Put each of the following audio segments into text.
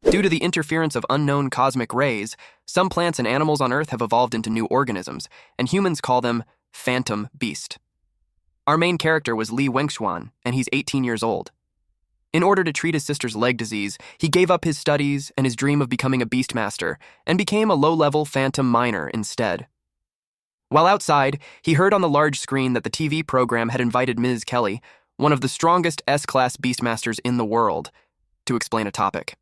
Due to the interference of unknown cosmic rays, some plants and animals on Earth have evolved into new organisms, and humans call them phantom beast. Our main character was Li Wengxuan, and he's 18 years old. In order to treat his sister's leg disease, he gave up his studies and his dream of becoming a beastmaster and became a low-level phantom miner instead. While outside, he heard on the large screen that the TV program had invited Ms. Kelly, one of the strongest S-class beastmasters in the world, to explain a topic.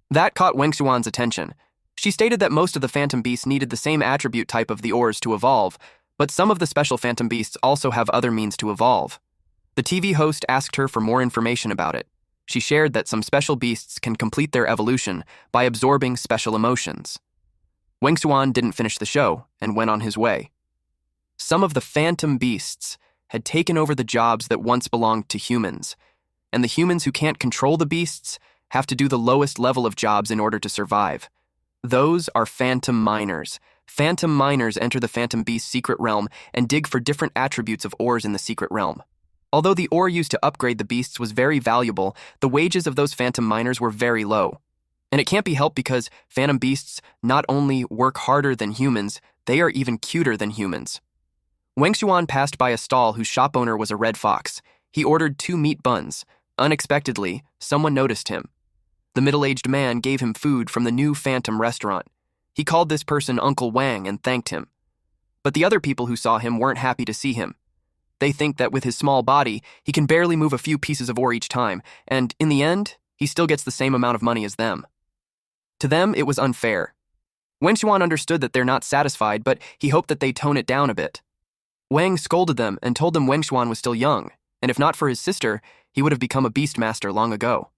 That caught Wengxuan's attention. She stated that most of the phantom beasts needed the same attribute type of the ores to evolve, but some of the special phantom beasts also have other means to evolve. The TV host asked her for more information about it. She shared that some special beasts can complete their evolution by absorbing special emotions. Wengxuan didn't finish the show and went on his way. Some of the phantom beasts had taken over the jobs that once belonged to humans, and the humans who can't control the beasts have to do the lowest level of jobs in order to survive. Those are phantom miners. Phantom miners enter the phantom beast secret realm and dig for different attributes of ores in the secret realm. Although the ore used to upgrade the beasts was very valuable, the wages of those phantom miners were very low. And it can't be helped because phantom beasts not only work harder than humans, they are even cuter than humans. Wengxuan passed by a stall whose shop owner was a red fox. He ordered 2 meat buns. Unexpectedly, someone noticed him. The middle-aged man gave him food from the new phantom restaurant. He called this person Uncle Wang and thanked him. But the other people who saw him weren't happy to see him. They think that with his small body, he can barely move a few pieces of ore each time, and in the end, he still gets the same amount of money as them. To them, it was unfair. Wengxuan understood that they're not satisfied, but he hoped that they tone it down a bit. Wang scolded them and told them Wengxuan was still young, and if not for his sister, he would have become a beastmaster long ago.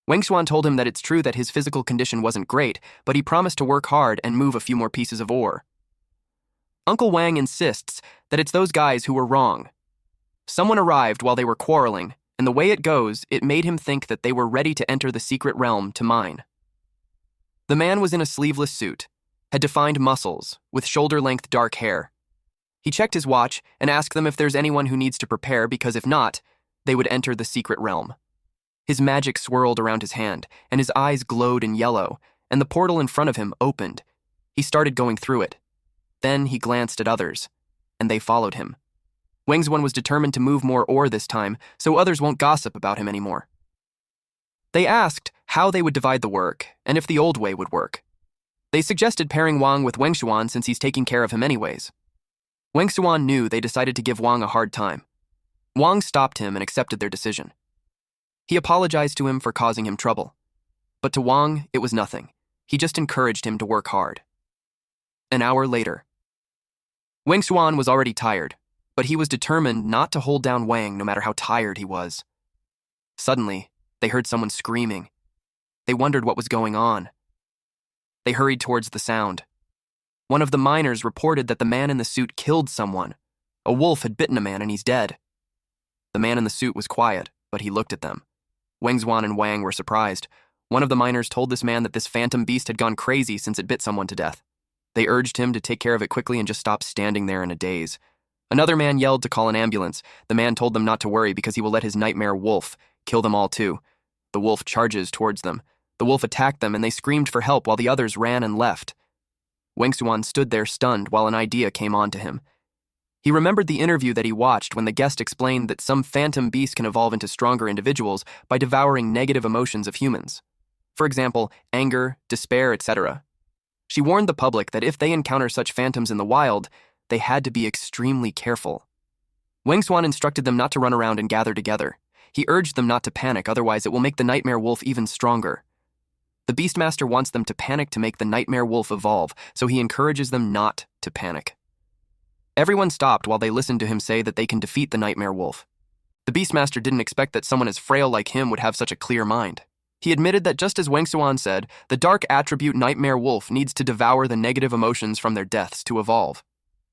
Wengxuan told him that it's true that his physical condition wasn't great, but he promised to work hard and move a few more pieces of ore. Uncle Wang insists that it's those guys who were wrong. Someone arrived while they were quarreling, and the way it goes, it made him think that they were ready to enter the secret realm to mine. The man was in a sleeveless suit, had defined muscles, with shoulder-length dark hair. He checked his watch and asked them if there's anyone who needs to prepare because if not, they would enter the secret realm. His magic swirled around his hand, and his eyes glowed in yellow, and the portal in front of him opened. He started going through it. Then he glanced at others, and they followed him. Wengxuan was determined to move more ore this time, so others won't gossip about him anymore. They asked how they would divide the work, and if the old way would work. They suggested pairing Wang with Wengxuan since he's taking care of him anyways. Wengxuan knew they decided to give Wang a hard time. Wang stopped him and accepted their decision. He apologized to him for causing him trouble. But to Wang, it was nothing. He just encouraged him to work hard. An hour later. Wengxuan was already tired, but he was determined not to hold down Wang no matter how tired he was. Suddenly, they heard someone screaming. They wondered what was going on. They hurried towards the sound. One of the miners reported that the man in the suit killed someone. A wolf had bitten a man and he's dead. The man in the suit was quiet, but he looked at them. Wengxuan and Wang were surprised. One of the miners told this man that this phantom beast had gone crazy since it bit someone to death. They urged him to take care of it quickly and just stop standing there in a daze. Another man yelled to call an ambulance. The man told them not to worry because he will let his nightmare wolf kill them all too. The wolf charges towards them. The wolf attacked them and they screamed for help while the others ran and left. Wengxuan stood there stunned while an idea came on to him. He remembered the interview that he watched when the guest explained that some phantom beasts can evolve into stronger individuals by devouring negative emotions of humans. For example, anger, despair, etc. She warned the public that if they encounter such phantoms in the wild, they had to be extremely careful. Wengxuan instructed them not to run around and gather together. He urged them not to panic, otherwise it will make the nightmare wolf even stronger. The Beastmaster wants them to panic to make the nightmare wolf evolve, so he encourages them not to panic. Everyone stopped while they listened to him say that they can defeat the nightmare wolf. The Beastmaster didn't expect that someone as frail like him would have such a clear mind. He admitted that just as Wengxuan said, the dark attribute nightmare wolf needs to devour the negative emotions from their deaths to evolve.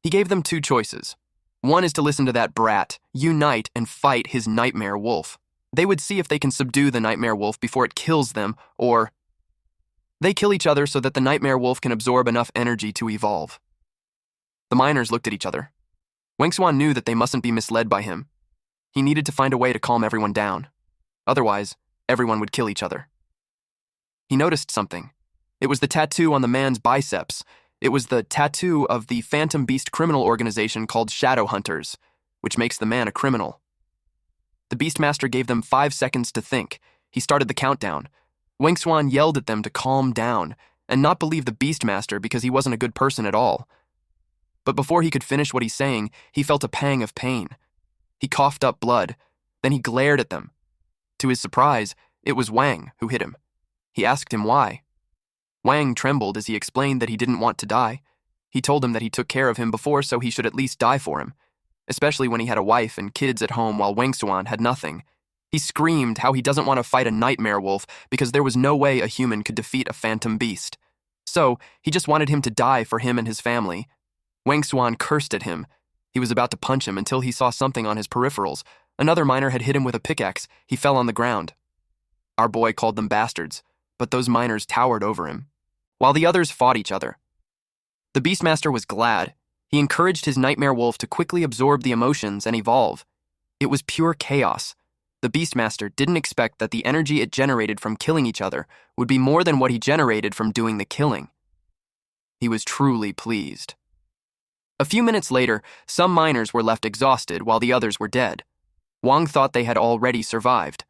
He gave them 2 choices. One is to listen to that brat, unite and fight his nightmare wolf. They would see if they can subdue the nightmare wolf before it kills them, or they kill each other so that the nightmare wolf can absorb enough energy to evolve. The miners looked at each other. Wengxuan knew that they mustn't be misled by him. He needed to find a way to calm everyone down. Otherwise, everyone would kill each other. He noticed something. It was the tattoo on the man's biceps. It was the tattoo of the Phantom Beast criminal organization called Shadow Hunters, which makes the man a criminal. The Beastmaster gave them 5 seconds to think. He started the countdown. Wang Xuan yelled at them to calm down and not believe the Beastmaster because he wasn't a good person at all. But before he could finish what he's saying, he felt a pang of pain. He coughed up blood. Then he glared at them. To his surprise, it was Wang who hit him. He asked him why. Wang trembled as he explained that he didn't want to die. He told him that he took care of him before, so he should at least die for him, especially when he had a wife and kids at home while Wang Xuan had nothing. He screamed how he doesn't want to fight a nightmare wolf because there was no way a human could defeat a phantom beast. So, he just wanted him to die for him and his family. Wang Xuan cursed at him. He was about to punch him until he saw something on his peripherals. Another miner had hit him with a pickaxe. He fell on the ground. Our boy called them bastards, but those miners towered over him, while the others fought each other. The Beastmaster was glad. He encouraged his nightmare wolf to quickly absorb the emotions and evolve. It was pure chaos. The Beastmaster didn't expect that the energy it generated from killing each other would be more than what he generated from doing the killing. He was truly pleased. A few minutes later, some miners were left exhausted while the others were dead. Wang thought they had already survived.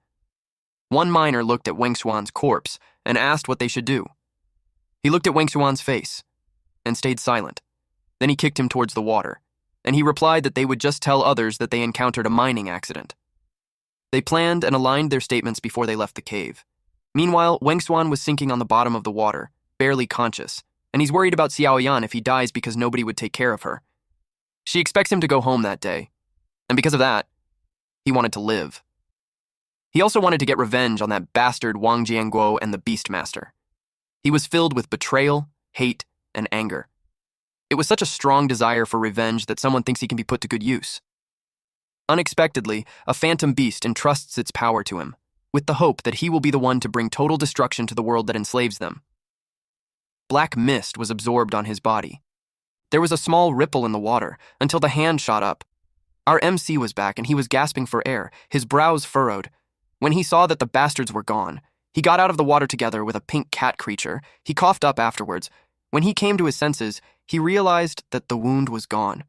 One miner looked at Wang Xuan's corpse and asked what they should do. He looked at Wang Xuan's face and stayed silent. Then he kicked him towards the water, and he replied that they would just tell others that they encountered a mining accident. They planned and aligned their statements before they left the cave. Meanwhile, Wang Xuan was sinking on the bottom of the water, barely conscious, and he's worried about Xiao Yan if he dies because nobody would take care of her. She expects him to go home that day, and because of that, he wanted to live. He also wanted to get revenge on that bastard Wang Jianguo and the Beastmaster. He was filled with betrayal, hate, and anger. It was such a strong desire for revenge that someone thinks he can be put to good use. Unexpectedly, a phantom beast entrusts its power to him, with the hope that he will be the one to bring total destruction to the world that enslaves them. Black mist was absorbed on his body. There was a small ripple in the water until the hand shot up. Our MC was back and he was gasping for air, his brows furrowed. When he saw that the bastards were gone, he got out of the water together with a pink cat creature. He coughed up afterwards. When he came to his senses, he realized that the wound was gone.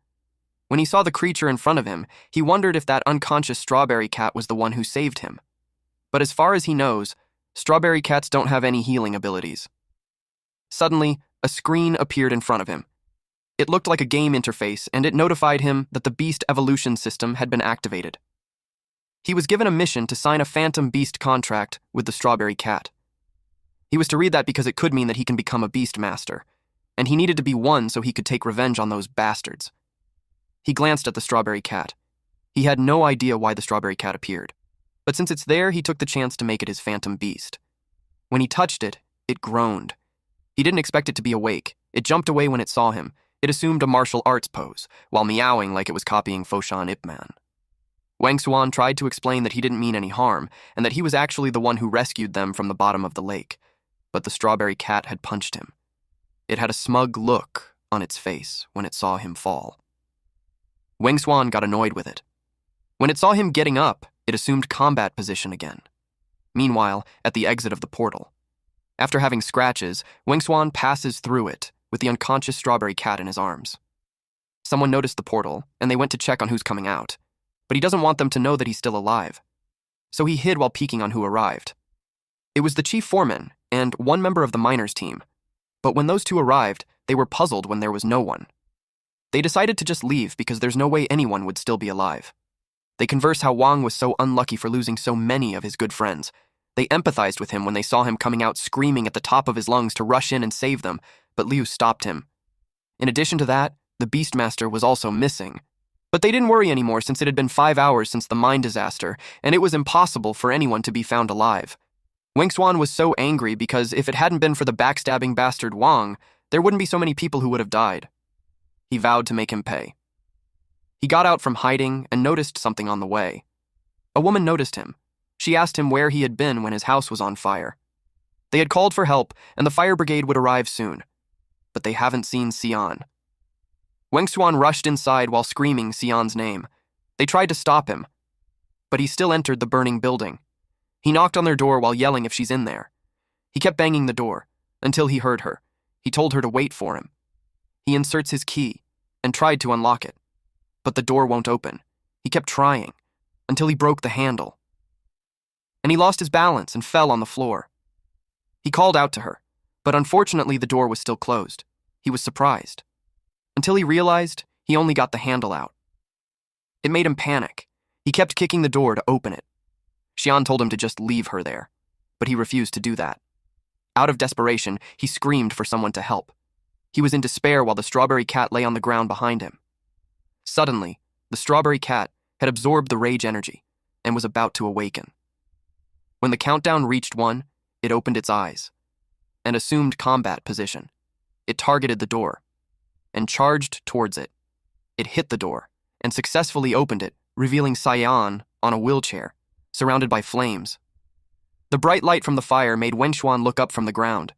When he saw the creature in front of him, he wondered if that unconscious strawberry cat was the one who saved him. But as far as he knows, strawberry cats don't have any healing abilities. Suddenly, a screen appeared in front of him. It looked like a game interface, and it notified him that the beast evolution system had been activated. He was given a mission to sign a phantom beast contract with the strawberry cat. He was to read that because it could mean that he can become a beast master, and he needed to be one so he could take revenge on those bastards. He glanced at the strawberry cat. He had no idea why the strawberry cat appeared, but since it's there, he took the chance to make it his phantom beast. When he touched it, it groaned. He didn't expect it to be awake. It jumped away when it saw him. It assumed a martial arts pose, while meowing like it was copying Foshan Ip Man. Wang Xuan tried to explain that he didn't mean any harm, and that he was actually the one who rescued them from the bottom of the lake, but the strawberry cat had punched him. It had a smug look on its face when it saw him fall. Wang Xuan got annoyed with it. When it saw him getting up, it assumed combat position again. Meanwhile, at the exit of the portal, after having scratches, Wang Xuan passes through it with the unconscious strawberry cat in his arms. Someone noticed the portal, and they went to check on who's coming out, but he doesn't want them to know that he's still alive. So he hid while peeking on who arrived. It was the chief foreman and one member of the miners' team, but when those two arrived, they were puzzled when there was no one. They decided to just leave because there's no way anyone would still be alive. They conversed how Wang was so unlucky for losing so many of his good friends. They empathized with him when they saw him coming out screaming at the top of his lungs to rush in and save them, but Liu stopped him. In addition to that, the Beastmaster was also missing. But they didn't worry anymore since it had been 5 hours since the mine disaster, and it was impossible for anyone to be found alive. Wang Xuan was so angry because if it hadn't been for the backstabbing bastard Wang, there wouldn't be so many people who would have died. He vowed to make him pay. He got out from hiding and noticed something on the way. A woman noticed him. She asked him where he had been when his house was on fire. They had called for help, and the fire brigade would arrive soon. But they haven't seen Xian. Wang Xuan rushed inside while screaming Xian's name. They tried to stop him, but he still entered the burning building. He knocked on their door while yelling if she's in there. He kept banging the door until he heard her. He told her to wait for him. He inserts his key and tried to unlock it, but the door won't open. He kept trying until he broke the handle. And he lost his balance and fell on the floor. He called out to her, but unfortunately the door was still closed. He was surprised, until he realized he only got the handle out. It made him panic. He kept kicking the door to open it. Xian told him to just leave her there, but he refused to do that. Out of desperation, he screamed for someone to help. He was in despair while the strawberry cat lay on the ground behind him. Suddenly, the strawberry cat had absorbed the rage energy and was about to awaken. When the countdown reached 1, it opened its eyes and assumed combat position. It targeted the door and charged towards it. It hit the door and successfully opened it, revealing Xian on a wheelchair, surrounded by flames. The bright light from the fire made Wengshuan look up from the ground.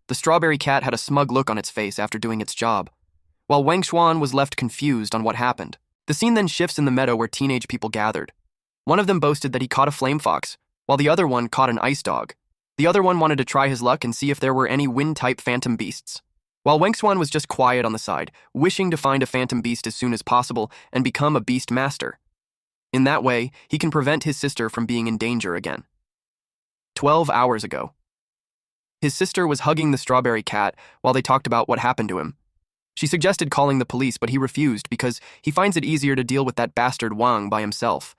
The strawberry cat had a smug look on its face after doing its job, while Wengshuan was left confused on what happened. The scene then shifts in the meadow where teenage people gathered. One of them boasted that he caught a flame fox, while the other one caught an ice dog. The other one wanted to try his luck and see if there were any wind-type phantom beasts, while Wengshuan was just quiet on the side, wishing to find a phantom beast as soon as possible and become a beast master. In that way, he can prevent his sister from being in danger again. 12 hours ago. His sister was hugging the strawberry cat while they talked about what happened to him. She suggested calling the police, but he refused because he finds it easier to deal with that bastard Wang by himself.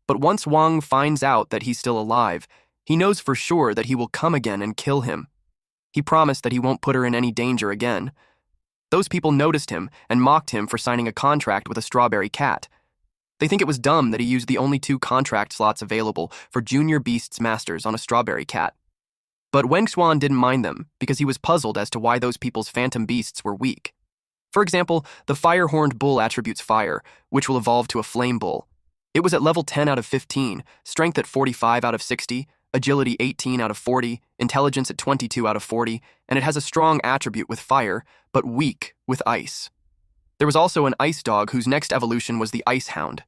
But once Wang finds out that he's still alive, he knows for sure that he will come again and kill him. He promised that he won't put her in any danger again. Those people noticed him and mocked him for signing a contract with a strawberry cat. They think it was dumb that he used the only 2 contract slots available for junior beasts masters on a strawberry cat. But Wengshuan didn't mind them because he was puzzled as to why those people's phantom beasts were weak. For example, the fire-horned bull attributes fire, which will evolve to a flame bull. It was at level 10 out of 15, strength at 45 out of 60, agility 18 out of 40, intelligence at 22 out of 40, and it has a strong attribute with fire, but weak with ice. There was also an ice dog whose next evolution was the ice hound.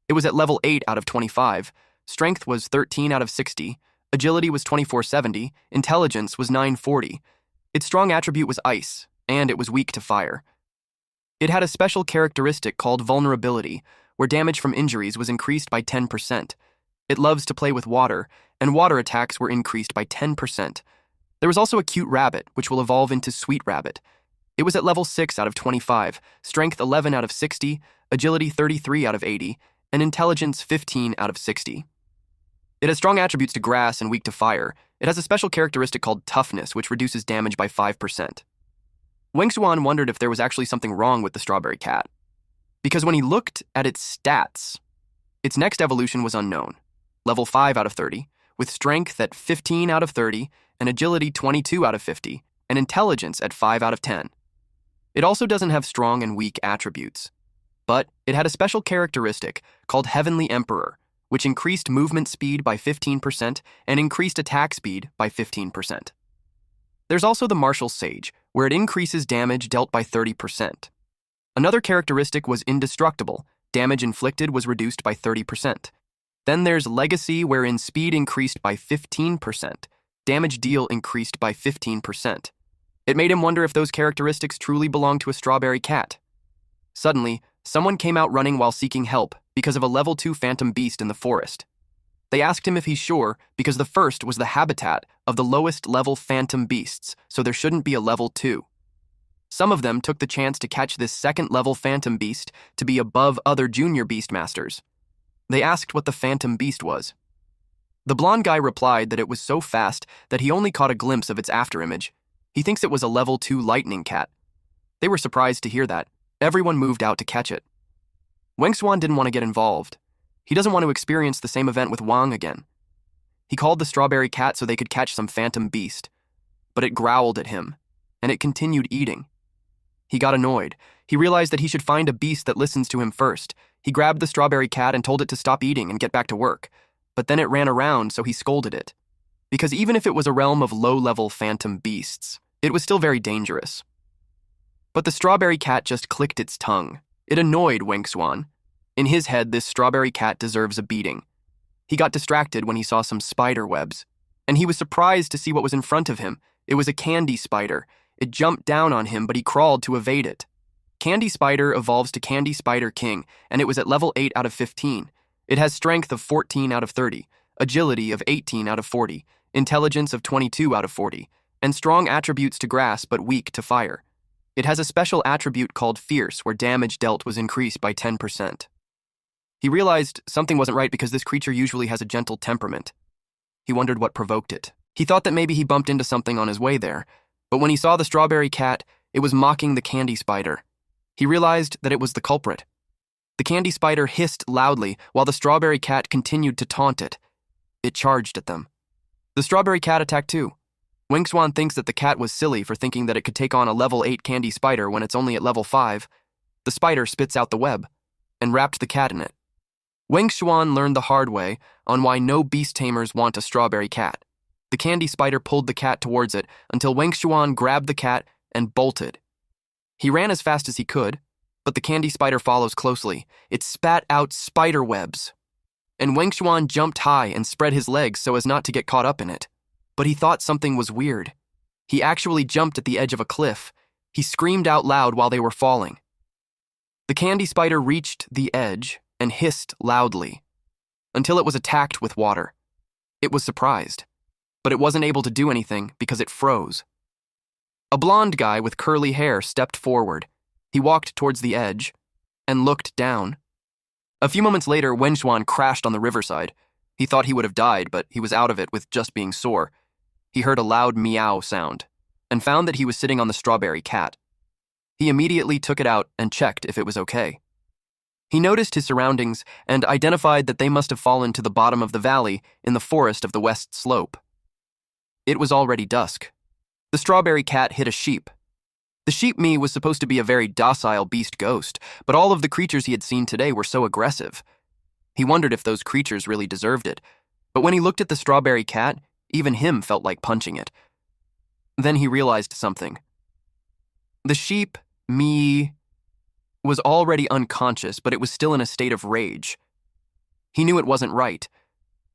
It was at level 8 out of 25, strength was 13 out of 60, agility was 2470, intelligence was 940. Its strong attribute was ice, and it was weak to fire. It had a special characteristic called vulnerability, where damage from injuries was increased by 10%. It loves to play with water, and water attacks were increased by 10%. There was also a cute rabbit, which will evolve into Sweet Rabbit. It was at level 6 out of 25, strength 11 out of 60, agility 33 out of 80, and intelligence 15 out of 60. It has strong attributes to grass and weak to fire. It has a special characteristic called toughness, which reduces damage by 5%. Wengshuan wondered if there was actually something wrong with the strawberry cat, because when he looked at its stats, its next evolution was unknown, level 5 out of 30, with strength at 15 out of 30, and agility 22 out of 50, and intelligence at 5 out of 10. It also doesn't have strong and weak attributes, but it had a special characteristic called Heavenly Emperor, which increased movement speed by 15% and increased attack speed by 15%. There's also the Martial Sage, where it increases damage dealt by 30%. Another characteristic was Indestructible. Damage inflicted was reduced by 30%. Then there's Legacy, wherein speed increased by 15%. Damage deal increased by 15%. It made him wonder if those characteristics truly belonged to a strawberry cat. Suddenly, someone came out running while seeking help because of a level 2 phantom beast in the forest. They asked him if he's sure because the first was the habitat of the lowest level phantom beasts, so there shouldn't be a level 2. Some of them took the chance to catch this second-level phantom beast to be above other junior beastmasters. They asked what the phantom beast was. The blonde guy replied that it was so fast that he only caught a glimpse of its afterimage. He thinks it was a level 2 lightning cat. They were surprised to hear that. Everyone moved out to catch it. Wengshuan didn't want to get involved. He doesn't want to experience the same event with Wang again. He called the strawberry cat so they could catch some phantom beast, but it growled at him, and it continued eating. He got annoyed. He realized that he should find a beast that listens to him first. He grabbed the strawberry cat and told it to stop eating and get back to work, but then it ran around, so he scolded it. Because even if it was a realm of low-level phantom beasts, it was still very dangerous. But the strawberry cat just clicked its tongue. It annoyed Wengshuan. In his head, this strawberry cat deserves a beating. He got distracted when he saw some spider webs. and he was surprised to see what was in front of him. It was a candy spider. It jumped down on him, but he crawled to evade it. Candy Spider evolves to Candy Spider King, and it was at level 8 out of 15. It has strength of 14 out of 30, agility of 18 out of 40, intelligence of 22 out of 40, and strong attributes to grass but weak to fire. It has a special attribute called Fierce, where damage dealt was increased by 10%. He realized something wasn't right because this creature usually has a gentle temperament. He wondered what provoked it. He thought that maybe he bumped into something on his way there, but when he saw the strawberry cat, it was mocking the Candy Spider. He realized that it was the culprit. The Candy Spider hissed loudly while the strawberry cat continued to taunt it. It charged at them. The strawberry cat attacked too. Wingswan thinks that the cat was silly for thinking that it could take on a level 8 Candy Spider when it's only at level 5. The spider spits out the web and wrapped the cat in it. Wingswan learned the hard way on why no beast tamers want a strawberry cat. The Candy Spider pulled the cat towards it until Wingswan grabbed the cat and bolted. He ran as fast as he could, but the Candy Spider follows closely. It spat out spider webs. And Wingshuan jumped high and spread his legs so as not to get caught up in it. But he thought something was weird. He actually jumped at the edge of a cliff. He screamed out loud while they were falling. The Candy Spider reached the edge and hissed loudly until it was attacked with water. It was surprised, but it wasn't able to do anything because it froze. A blonde guy with curly hair stepped forward. He walked towards the edge and looked down. A few moments later, Wenxuan crashed on the riverside. He thought he would have died, but he was out of it with just being sore. He heard a loud meow sound and found that he was sitting on the strawberry cat. He immediately took it out and checked if it was okay. He noticed his surroundings and identified that they must have fallen to the bottom of the valley in the forest of the west slope. It was already dusk. The strawberry cat hit a sheep. The sheep me was supposed to be a very docile beast ghost, but all of the creatures he had seen today were so aggressive. He wondered if those creatures really deserved it, but when he looked at the strawberry cat, even him felt like punching it. Then he realized something. The sheep me was already unconscious, but it was still in a state of rage. He knew it wasn't right,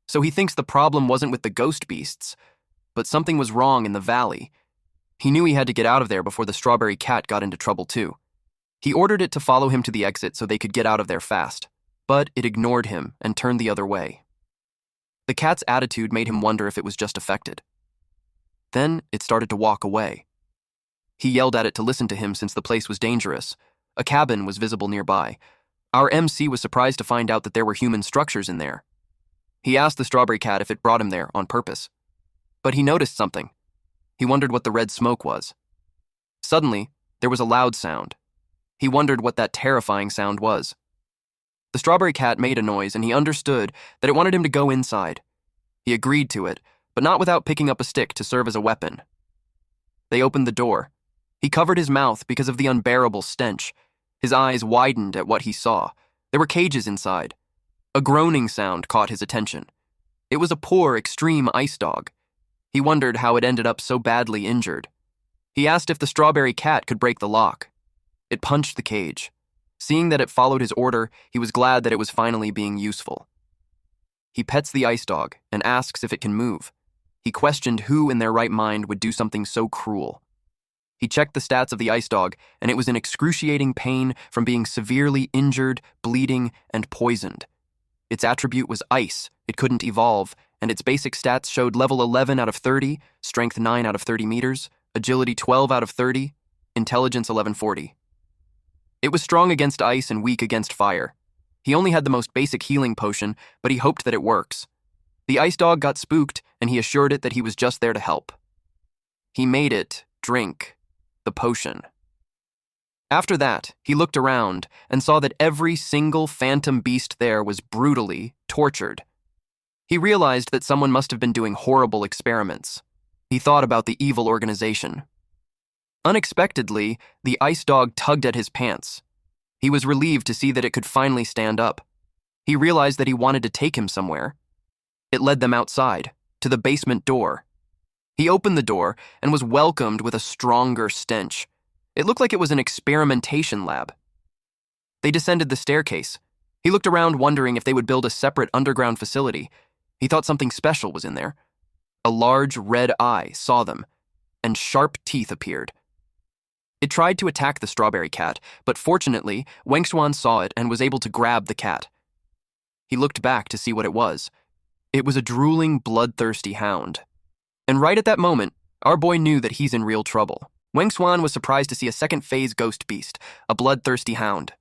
so he thinks the problem wasn't with the ghost beasts, but something was wrong in the valley. He knew he had to get out of there before the strawberry cat got into trouble too. He ordered it to follow him to the exit so they could get out of there fast, but it ignored him and turned the other way. The cat's attitude made him wonder if it was just affected. Then it started to walk away. He yelled at it to listen to him since the place was dangerous. A cabin was visible nearby. Our MC was surprised to find out that there were human structures in there. He asked the strawberry cat if it brought him there on purpose. But he noticed something. He wondered what the red smoke was. Suddenly, there was a loud sound. He wondered what that terrifying sound was. The strawberry cat made a noise, and he understood that it wanted him to go inside. He agreed to it, but not without picking up a stick to serve as a weapon. They opened the door. He covered his mouth because of the unbearable stench. His eyes widened at what he saw. There were cages inside. A groaning sound caught his attention. It was a poor, extreme ice dog. He wondered how it ended up so badly injured. He asked if the strawberry cat could break the lock. It punched the cage. Seeing that it followed his order, he was glad that it was finally being useful. He pets the ice dog and asks if it can move. He questioned who in their right mind would do something so cruel. He checked the stats of the ice dog, and it was in excruciating pain from being severely injured, bleeding, and poisoned. Its attribute was ice. It couldn't evolve, and its basic stats showed level 11 out of 30, strength 9 out of 30 meters, agility 12 out of 30, intelligence 1140. It was strong against ice and weak against fire. He only had the most basic healing potion, but he hoped that it works. The ice dog got spooked, and he assured it that he was just there to help. He made it drink the potion. After that, he looked around and saw that every single phantom beast there was brutally tortured. He realized that someone must have been doing horrible experiments. He thought about the evil organization. Unexpectedly, the ice dog tugged at his pants. He was relieved to see that it could finally stand up. He realized that he wanted to take him somewhere. It led them outside, to the basement door. He opened the door and was welcomed with a stronger stench. It looked like it was an experimentation lab. They descended the staircase. He looked around wondering if they would build a separate underground facility. He thought something special was in there. A large red eye saw them, and sharp teeth appeared. It tried to attack the strawberry cat, but fortunately, Wengxuan saw it and was able to grab the cat. He looked back to see what it was. It was a drooling, bloodthirsty hound. And right at that moment, our boy knew that he's in real trouble. Wengxuan was surprised to see a second-phase ghost beast, a bloodthirsty hound.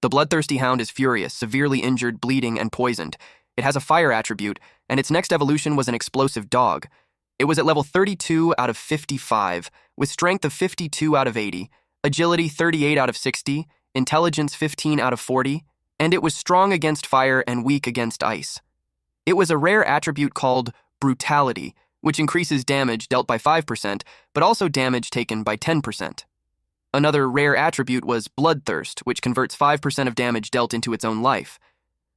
The bloodthirsty hound is furious, severely injured, bleeding, and poisoned. It has a fire attribute, and its next evolution was an explosive dog. It was at level 32 out of 55, with strength of 52 out of 80, agility 38 out of 60, intelligence 15 out of 40, and it was strong against fire and weak against ice. It was a rare attribute called brutality, which increases damage dealt by 5%, but also damage taken by 10%. Another rare attribute was bloodthirst, which converts 5% of damage dealt into its own life.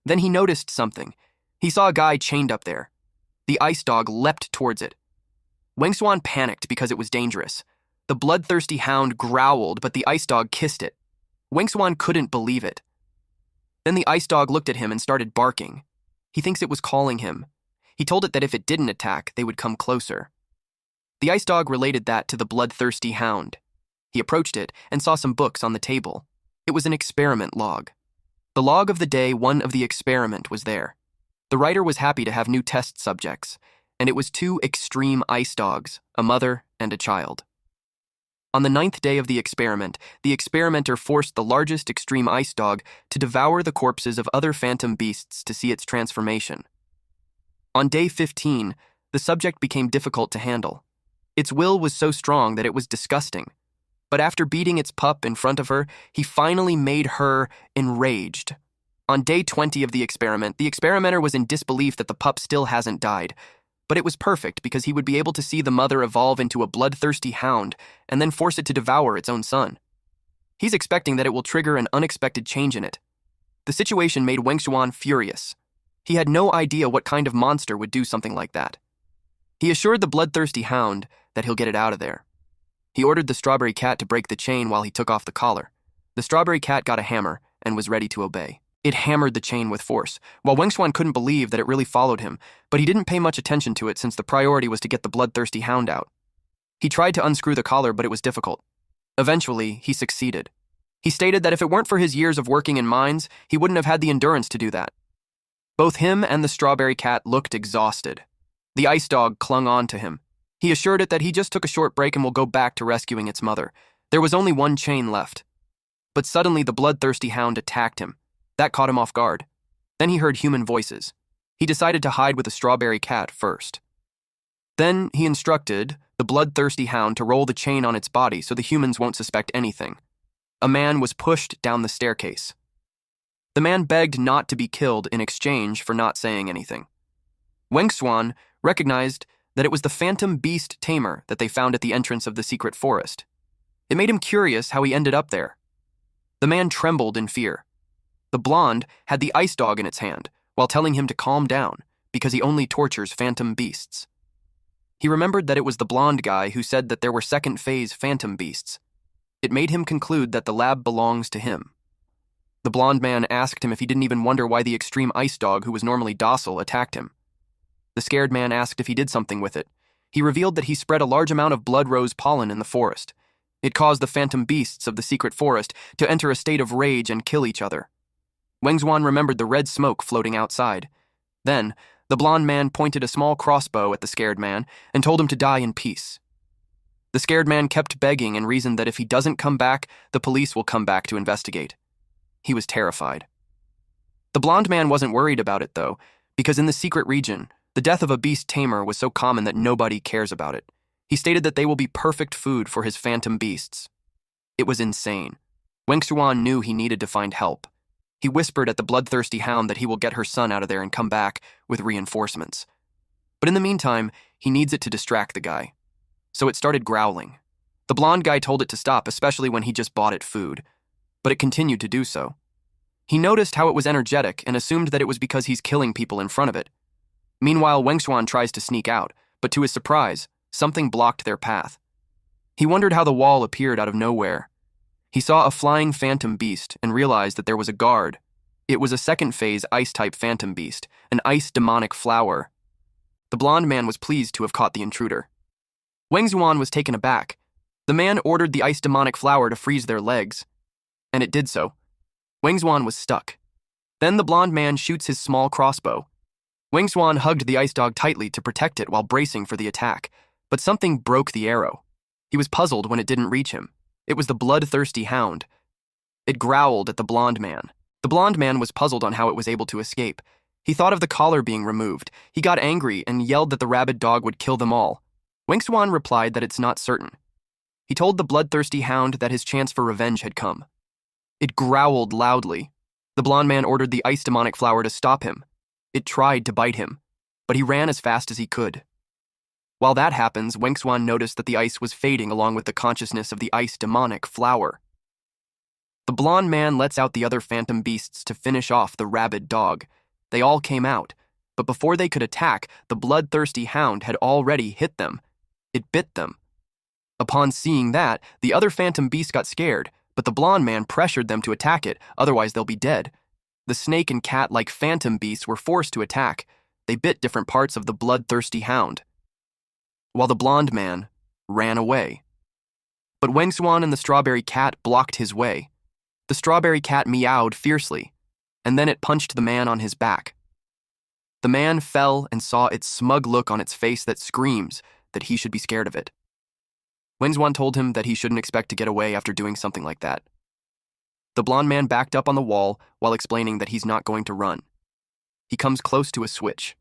Then he noticed something. He saw a guy chained up there. The ice dog leapt towards it. Wengxuan panicked because it was dangerous. The bloodthirsty hound growled, but the ice dog kissed it. Wengxuan couldn't believe it. Then the ice dog looked at him and started barking. He thinks it was calling him. He told it that if it didn't attack, they would come closer. The ice dog related that to the bloodthirsty hound. He approached it and saw some books on the table. It was an experiment log. The log of the day one of the experiment was there. The writer was happy to have new test subjects, and it was 2 extreme ice dogs, a mother and a child. On the 9th day of the experimenter forced the largest extreme ice dog to devour the corpses of other phantom beasts to see its transformation. On day 15, the subject became difficult to handle. Its will was so strong that it was disgusting. But after beating its pup in front of her, he finally made her enraged. On day 20 of the experimenter was in disbelief that the pup still hasn't died. But it was perfect because he would be able to see the mother evolve into a bloodthirsty hound and then force it to devour its own son. He's expecting that it will trigger an unexpected change in it. The situation made Wengxuan furious. He had no idea what kind of monster would do something like that. He assured the bloodthirsty hound that he'll get it out of there. He ordered the strawberry cat to break the chain while he took off the collar. The strawberry cat got a hammer and was ready to obey. It hammered the chain with force, while Wengxuan couldn't believe that it really followed him, but he didn't pay much attention to it since the priority was to get the bloodthirsty hound out. He tried to unscrew the collar, but it was difficult. Eventually, he succeeded. He stated that if it weren't for his years of working in mines, he wouldn't have had the endurance to do that. Both him and the strawberry cat looked exhausted. The ice dog clung on to him. He assured it that he just took a short break and will go back to rescuing its mother. There was only one chain left. But suddenly the bloodthirsty hound attacked him. That caught him off guard. Then he heard human voices. He decided to hide with the strawberry cat first. Then he instructed the bloodthirsty hound to roll the chain on its body so the humans won't suspect anything. A man was pushed down the staircase. The man begged not to be killed in exchange for not saying anything. Wengxuan recognized that it was the phantom beast tamer that they found at the entrance of the secret forest. It made him curious how he ended up there. The man trembled in fear. The blonde had the ice dog in its hand, while telling him to calm down, because he only tortures phantom beasts. He remembered that it was the blonde guy who said that there were second-phase phantom beasts. It made him conclude that the lab belongs to him. The blonde man asked him if he didn't even wonder why the extreme ice dog, who was normally docile, attacked him. The scared man asked if he did something with it. He revealed that he spread a large amount of blood rose pollen in the forest. It caused the phantom beasts of the secret forest to enter a state of rage and kill each other. Wengxuan remembered the red smoke floating outside. Then, the blonde man pointed a small crossbow at the scared man and told him to die in peace. The scared man kept begging and reasoned that if he doesn't come back, the police will come back to investigate. He was terrified. The blonde man wasn't worried about it, though, because in the secret region, the death of a beast tamer was so common that nobody cares about it. He stated that they will be perfect food for his phantom beasts. It was insane. Wengxuan knew he needed to find help. He whispered at the bloodthirsty hound that he will get her son out of there and come back with reinforcements. But in the meantime, he needs it to distract the guy. So it started growling. The blonde guy told it to stop, especially when he just bought it food. But it continued to do so. He noticed how it was energetic and assumed that it was because he's killing people in front of it. Meanwhile, Wengxuan tries to sneak out, but to his surprise, something blocked their path. He wondered how the wall appeared out of nowhere. He saw a flying phantom beast and realized that there was a guard. It was a second-phase ice-type phantom beast, an ice demonic flower. The blonde man was pleased to have caught the intruder. Wang Zuan was taken aback. The man ordered the ice demonic flower to freeze their legs, and it did so. Wang Zuan was stuck. Then the blonde man shoots his small crossbow. Wang Zuan hugged the ice dog tightly to protect it while bracing for the attack, but something broke the arrow. He was puzzled when it didn't reach him. It was the bloodthirsty hound. It growled at the blonde man. The blonde man was puzzled on how it was able to escape. He thought of the collar being removed. He got angry and yelled that the rabid dog would kill them all. Wang Zuan replied that it's not certain. He told the bloodthirsty hound that his chance for revenge had come. It growled loudly. The blonde man ordered the ice demonic flower to stop him. It tried to bite him, but he ran as fast as he could. While that happens, Wang Zuan noticed that the ice was fading along with the consciousness of the ice demonic flower. The blonde man lets out the other phantom beasts to finish off the rabid dog. They all came out, but before they could attack, the bloodthirsty hound had already hit them. It bit them. Upon seeing that, the other phantom beasts got scared, but the blonde man pressured them to attack it, otherwise they'll be dead. The snake and cat-like phantom beasts were forced to attack. They bit different parts of the bloodthirsty hound, while the blonde man ran away. But Wang Zuan and the strawberry cat blocked his way. The strawberry cat meowed fiercely, and then it punched the man on his back. The man fell and saw its smug look on its face that screams that he should be scared of it. Wang Zuan told him that he shouldn't expect to get away after doing something like that. The blonde man backed up on the wall while explaining that he's not going to run. He comes close to a switch.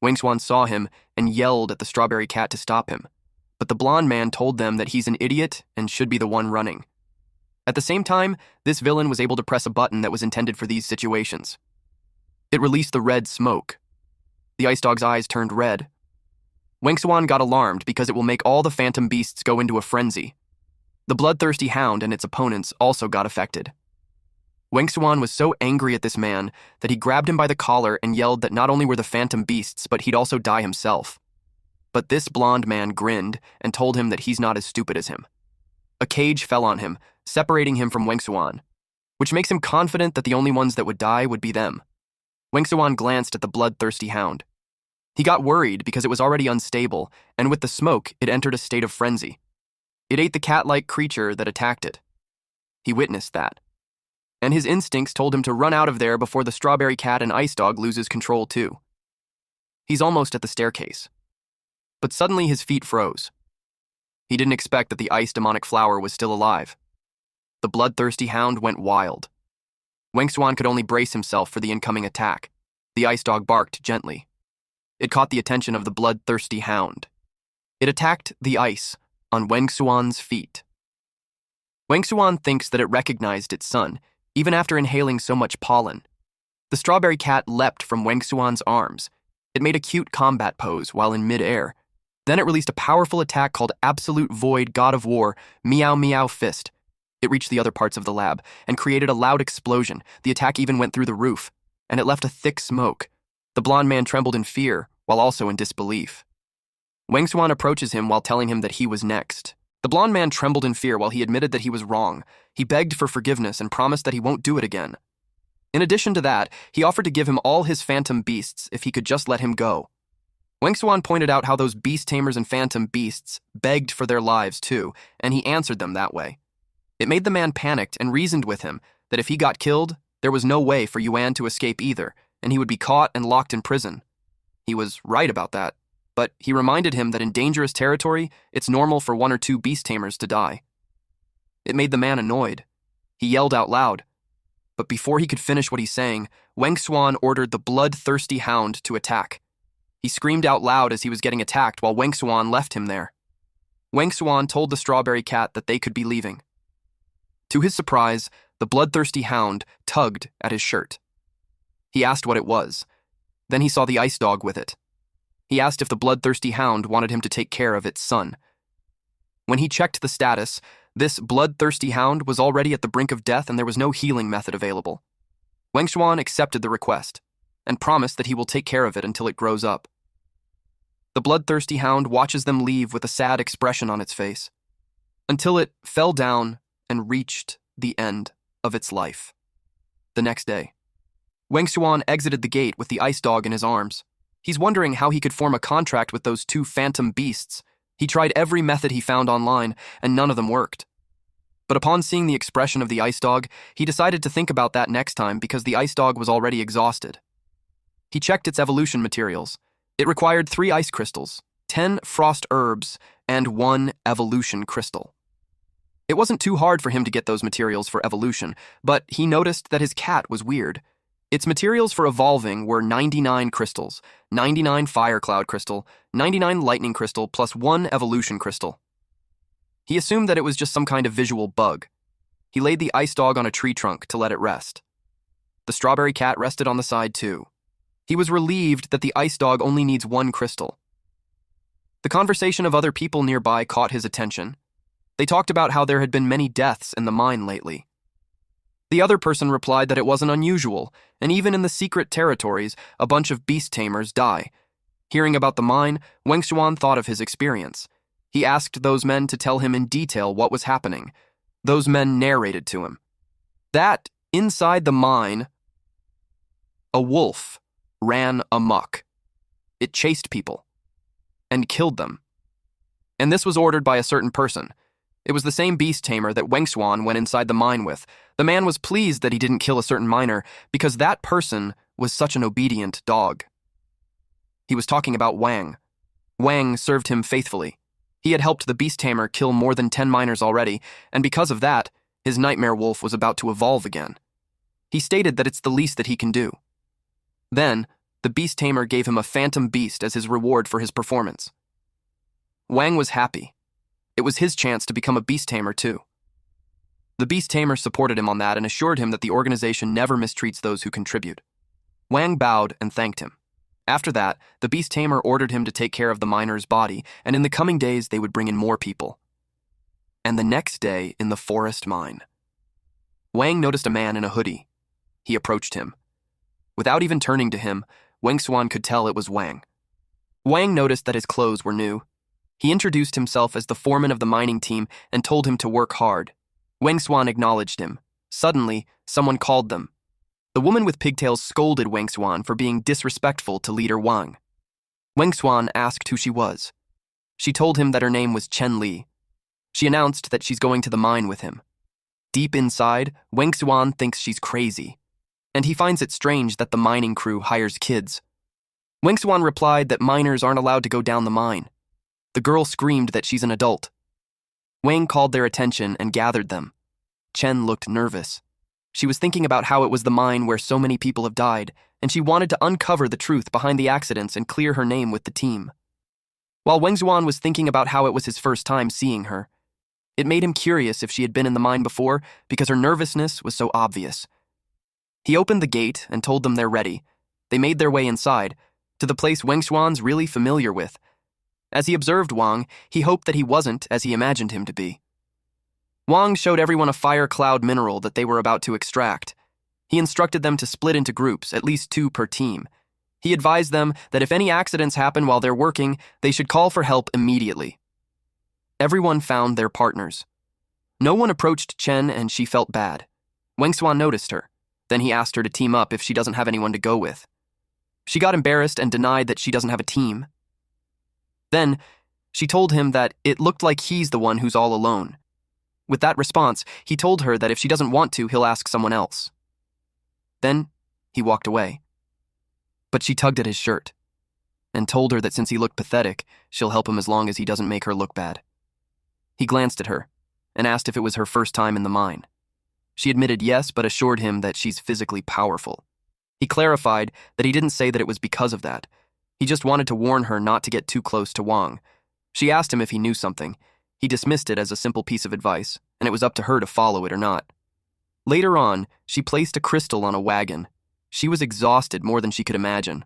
Wang Zuan saw him and yelled at the strawberry cat to stop him, but the blonde man told them that he's an idiot and should be the one running. At the same time, this villain was able to press a button that was intended for these situations. It released the red smoke. The ice dog's eyes turned red. Wang Zuan got alarmed because it will make all the phantom beasts go into a frenzy. The bloodthirsty hound and its opponents also got affected. Wang Zuan was so angry at this man that he grabbed him by the collar and yelled that not only were the phantom beasts, but he'd also die himself. But this blonde man grinned and told him that he's not as stupid as him. A cage fell on him, separating him from Wang Zuan, which makes him confident that the only ones that would die would be them. Wang Zuan glanced at the bloodthirsty hound. He got worried because it was already unstable, and with the smoke, it entered a state of frenzy. It ate the cat-like creature that attacked it. He witnessed that, and his instincts told him to run out of there before the strawberry cat and ice dog loses control too. He's almost at the staircase, but suddenly his feet froze. He didn't expect that the ice demonic flower was still alive. The bloodthirsty hound went wild. Wang Zuan could only brace himself for the incoming attack. The ice dog barked gently. It caught the attention of the bloodthirsty hound. It attacked the ice on Wang Zuan's feet. Wang Zuan thinks that it recognized its son, even after inhaling so much pollen. The strawberry cat leapt from Wang Zuan's arms. It made a cute combat pose while in mid-air. Then it released a powerful attack called Absolute Void God of War Meow Meow Fist. It reached the other parts of the lab and created a loud explosion. The attack even went through the roof, and it left a thick smoke. The blonde man trembled in fear, while also in disbelief. Wang Zuan approaches him while telling him that he was next. The blonde man trembled in fear while he admitted that he was wrong. He begged for forgiveness and promised that he won't do it again. In addition to that, he offered to give him all his phantom beasts if he could just let him go. Wang Zuan pointed out how those beast tamers and phantom beasts begged for their lives too, and he answered them that way. It made the man panicked and reasoned with him that if he got killed, there was no way for Yuan to escape either, and he would be caught and locked in prison. He was right about that, but he reminded him that in dangerous territory, it's normal for 1 or 2 beast tamers to die. It made the man annoyed. He yelled out loud. But before he could finish what he's saying, Wang Zuan ordered the bloodthirsty hound to attack. He screamed out loud as he was getting attacked while Wang Zuan left him there. Wang Zuan told the strawberry cat that they could be leaving. To his surprise, the bloodthirsty hound tugged at his shirt. He asked what it was. Then he saw the ice dog with it. He asked if the bloodthirsty hound wanted him to take care of its son. When he checked the status, this bloodthirsty hound was already at the brink of death and there was no healing method available. Wang Zuan accepted the request and promised that he will take care of it until it grows up. The bloodthirsty hound watches them leave with a sad expression on its face, until it fell down and reached the end of its life. The next day, Wang Zuan exited the gate with the ice dog in his arms. He's wondering how he could form a contract with those two phantom beasts. He tried every method he found online, and none of them worked. But upon seeing the expression of the ice dog, he decided to think about that next time because the ice dog was already exhausted. He checked its evolution materials. It required 3 ice crystals, 10 frost herbs, and 1 evolution crystal. It wasn't too hard for him to get those materials for evolution, but he noticed that his cat was weird. Its materials for evolving were 99 crystals, 99 fire cloud crystal, 99 lightning crystal, plus 1 evolution crystal. He assumed that it was just some kind of visual bug. He laid the ice dog on a tree trunk to let it rest. The strawberry cat rested on the side too. He was relieved that the ice dog only needs 1 crystal. The conversation of other people nearby caught his attention. They talked about how there had been many deaths in the mine lately. The other person replied that it wasn't unusual, and even in the secret territories, a bunch of beast tamers die. Hearing about the mine, Wengshuan thought of his experience. He asked those men to tell him in detail what was happening. Those men narrated to him that, inside the mine, a wolf ran amok. It chased people and killed them. And this was ordered by a certain person. It was the same beast tamer that Wengshuan went inside the mine with. The man was pleased that he didn't kill a certain miner because that person was such an obedient dog. He was talking about Wang. Wang served him faithfully. He had helped the beast tamer kill more than 10 miners already, and because of that, his nightmare wolf was about to evolve again. He stated that it's the least that he can do. Then, the beast tamer gave him a phantom beast as his reward for his performance. Wang was happy. It was his chance to become a beast tamer too. The beast tamer supported him on that and assured him that the organization never mistreats those who contribute. Wang bowed and thanked him. After that, the beast tamer ordered him to take care of the miner's body, and in the coming days they would bring in more people. And the next day, in the forest mine, Wang noticed a man in a hoodie. He approached him. Without even turning to him, Wengshuan could tell it was Wang. Wang noticed that his clothes were new. He introduced himself as the foreman of the mining team and told him to work hard. Wengshuan acknowledged him. Suddenly, someone called them. The woman with pigtails scolded Wengshuan for being disrespectful to leader Wang. Wengshuan asked who she was. She told him that her name was Chen Li. She announced that she's going to the mine with him. Deep inside, Wengshuan thinks she's crazy, and he finds it strange that the mining crew hires kids. Wengshuan replied that miners aren't allowed to go down the mine. The girl screamed that she's an adult. Wang called their attention and gathered them. Chen looked nervous. She was thinking about how it was the mine where so many people have died, and she wanted to uncover the truth behind the accidents and clear her name with the team. While Wengshuan was thinking about how it was his first time seeing her, it made him curious if she had been in the mine before because her nervousness was so obvious. He opened the gate and told them they're ready. They made their way inside, to the place Wengshuan's really familiar with. As he observed Wang, he hoped that he wasn't as he imagined him to be. Wang showed everyone a fire cloud mineral that they were about to extract. He instructed them to split into groups, at least 2 per team. He advised them that if any accidents happen while they're working, they should call for help immediately. Everyone found their partners. No one approached Chen and she felt bad. Wengshuan noticed her. Then he asked her to team up if she doesn't have anyone to go with. She got embarrassed and denied that she doesn't have a team. Then, she told him that it looked like he's the one who's all alone. With that response, he told her that if she doesn't want to, he'll ask someone else. Then, he walked away. But she tugged at his shirt and told her that since he looked pathetic, she'll help him as long as he doesn't make her look bad. He glanced at her and asked if it was her first time in the mine. She admitted yes, but assured him that she's physically powerful. He clarified that he didn't say that it was because of that. He just wanted to warn her not to get too close to Wang. She asked him if he knew something. He dismissed it as a simple piece of advice, and it was up to her to follow it or not. Later on, she placed a crystal on a wagon. She was exhausted more than she could imagine.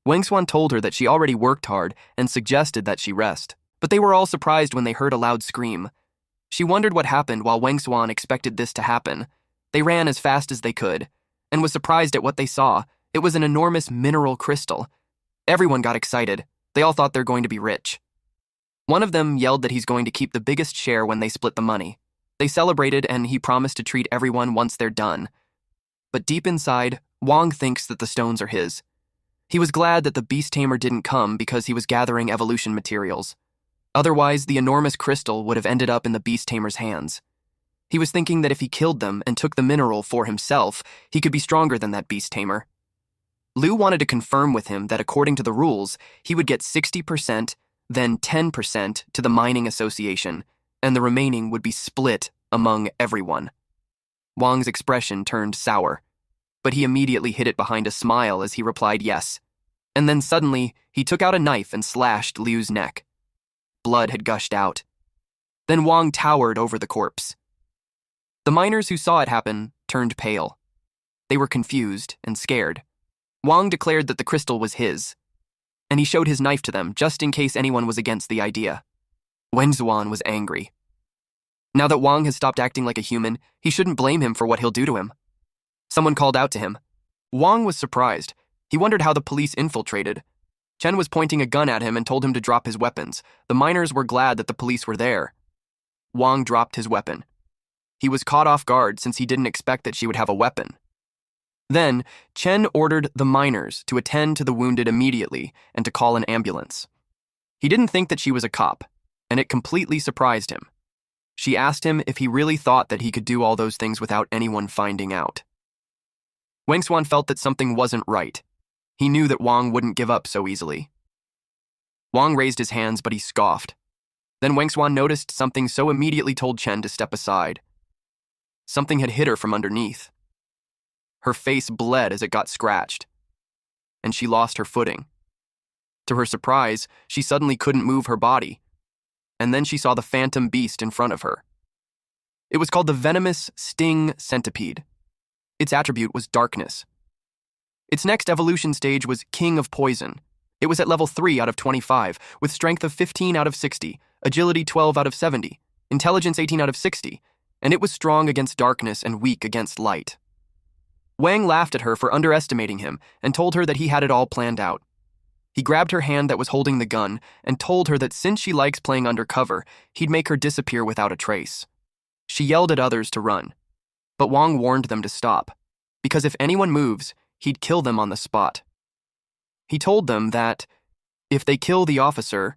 Wengshuan told her that she already worked hard and suggested that she rest, but they were all surprised when they heard a loud scream. She wondered what happened while Wengshuan expected this to happen. They ran as fast as they could, and was surprised at what they saw. It was an enormous mineral crystal. Everyone got excited. They all thought they're going to be rich. One of them yelled that he's going to keep the biggest share when they split the money. They celebrated and he promised to treat everyone once they're done. But deep inside, Wang thinks that the stones are his. He was glad that the beast tamer didn't come because he was gathering evolution materials. Otherwise, the enormous crystal would have ended up in the beast tamer's hands. He was thinking that if he killed them and took the mineral for himself, he could be stronger than that beast tamer. Liu wanted to confirm with him that according to the rules, he would get 60%, then 10% to the mining association, and the remaining would be split among everyone. Wang's expression turned sour, but he immediately hid it behind a smile as he replied yes. And then suddenly, he took out a knife and slashed Liu's neck. Blood had gushed out. Then Wang towered over the corpse. The miners who saw it happen turned pale. They were confused and scared. Wang declared that the crystal was his, and he showed his knife to them just in case anyone was against the idea. Wenzhuan was angry. Now that Wang has stopped acting like a human, he shouldn't blame him for what he'll do to him. Someone called out to him. Wang was surprised. He wondered how the police infiltrated. Chen was pointing a gun at him and told him to drop his weapons. The miners were glad that the police were there. Wang dropped his weapon. He was caught off guard since he didn't expect that she would have a weapon. Then, Chen ordered the miners to attend to the wounded immediately and to call an ambulance. He didn't think that she was a cop, and it completely surprised him. She asked him if he really thought that he could do all those things without anyone finding out. Wangsuan felt that something wasn't right. He knew that Wang wouldn't give up so easily. Wang raised his hands, but he scoffed. Then Wangsuan noticed something, so immediately told Chen to step aside. Something had hit her from underneath. Her face bled as it got scratched, and she lost her footing. To her surprise, she suddenly couldn't move her body, and then she saw the phantom beast in front of her. It was called the venomous sting centipede. Its attribute was darkness. Its next evolution stage was King of Poison. It was at level 3 out of 25, with strength of 15 out of 60, agility 12 out of 70, intelligence 18 out of 60, and it was strong against darkness and weak against light. Wang laughed at her for underestimating him and told her that he had it all planned out. He grabbed her hand that was holding the gun and told her that since she likes playing undercover, he'd make her disappear without a trace. She yelled at others to run, but Wang warned them to stop, because if anyone moves, he'd kill them on the spot. He told them that if they kill the officer,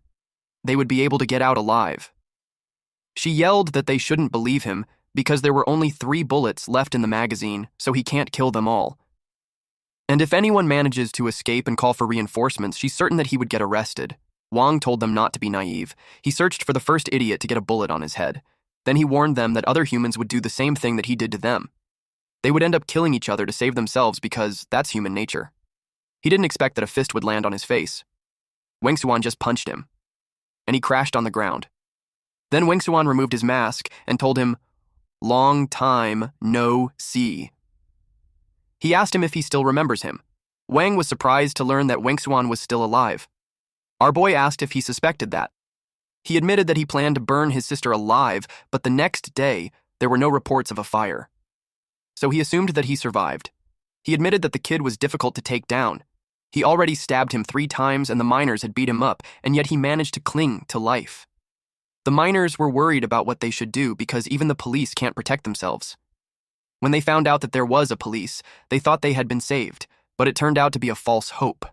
they would be able to get out alive. She yelled that they shouldn't believe him because there were only 3 bullets left in the magazine, so he can't kill them all. And if anyone manages to escape and call for reinforcements, she's certain that he would get arrested. Wang told them not to be naive. He searched for the first idiot to get a bullet on his head. Then he warned them that other humans would do the same thing that he did to them. They would end up killing each other to save themselves because that's human nature. He didn't expect that a fist would land on his face. Wangsuan just punched him, and he crashed on the ground. Then Wangsuan removed his mask and told him, "Long time no see." He asked him if he still remembers him. Wang was surprised to learn that Wangsuan was still alive. Our boy asked if he suspected that. He admitted that he planned to burn his sister alive, but the next day, there were no reports of a fire. So he assumed that he survived. He admitted that the kid was difficult to take down. He already stabbed him 3 times and the miners had beat him up, and yet he managed to cling to life. The miners were worried about what they should do because even the police can't protect themselves. When they found out that there was a police, they thought they had been saved, but it turned out to be a false hope.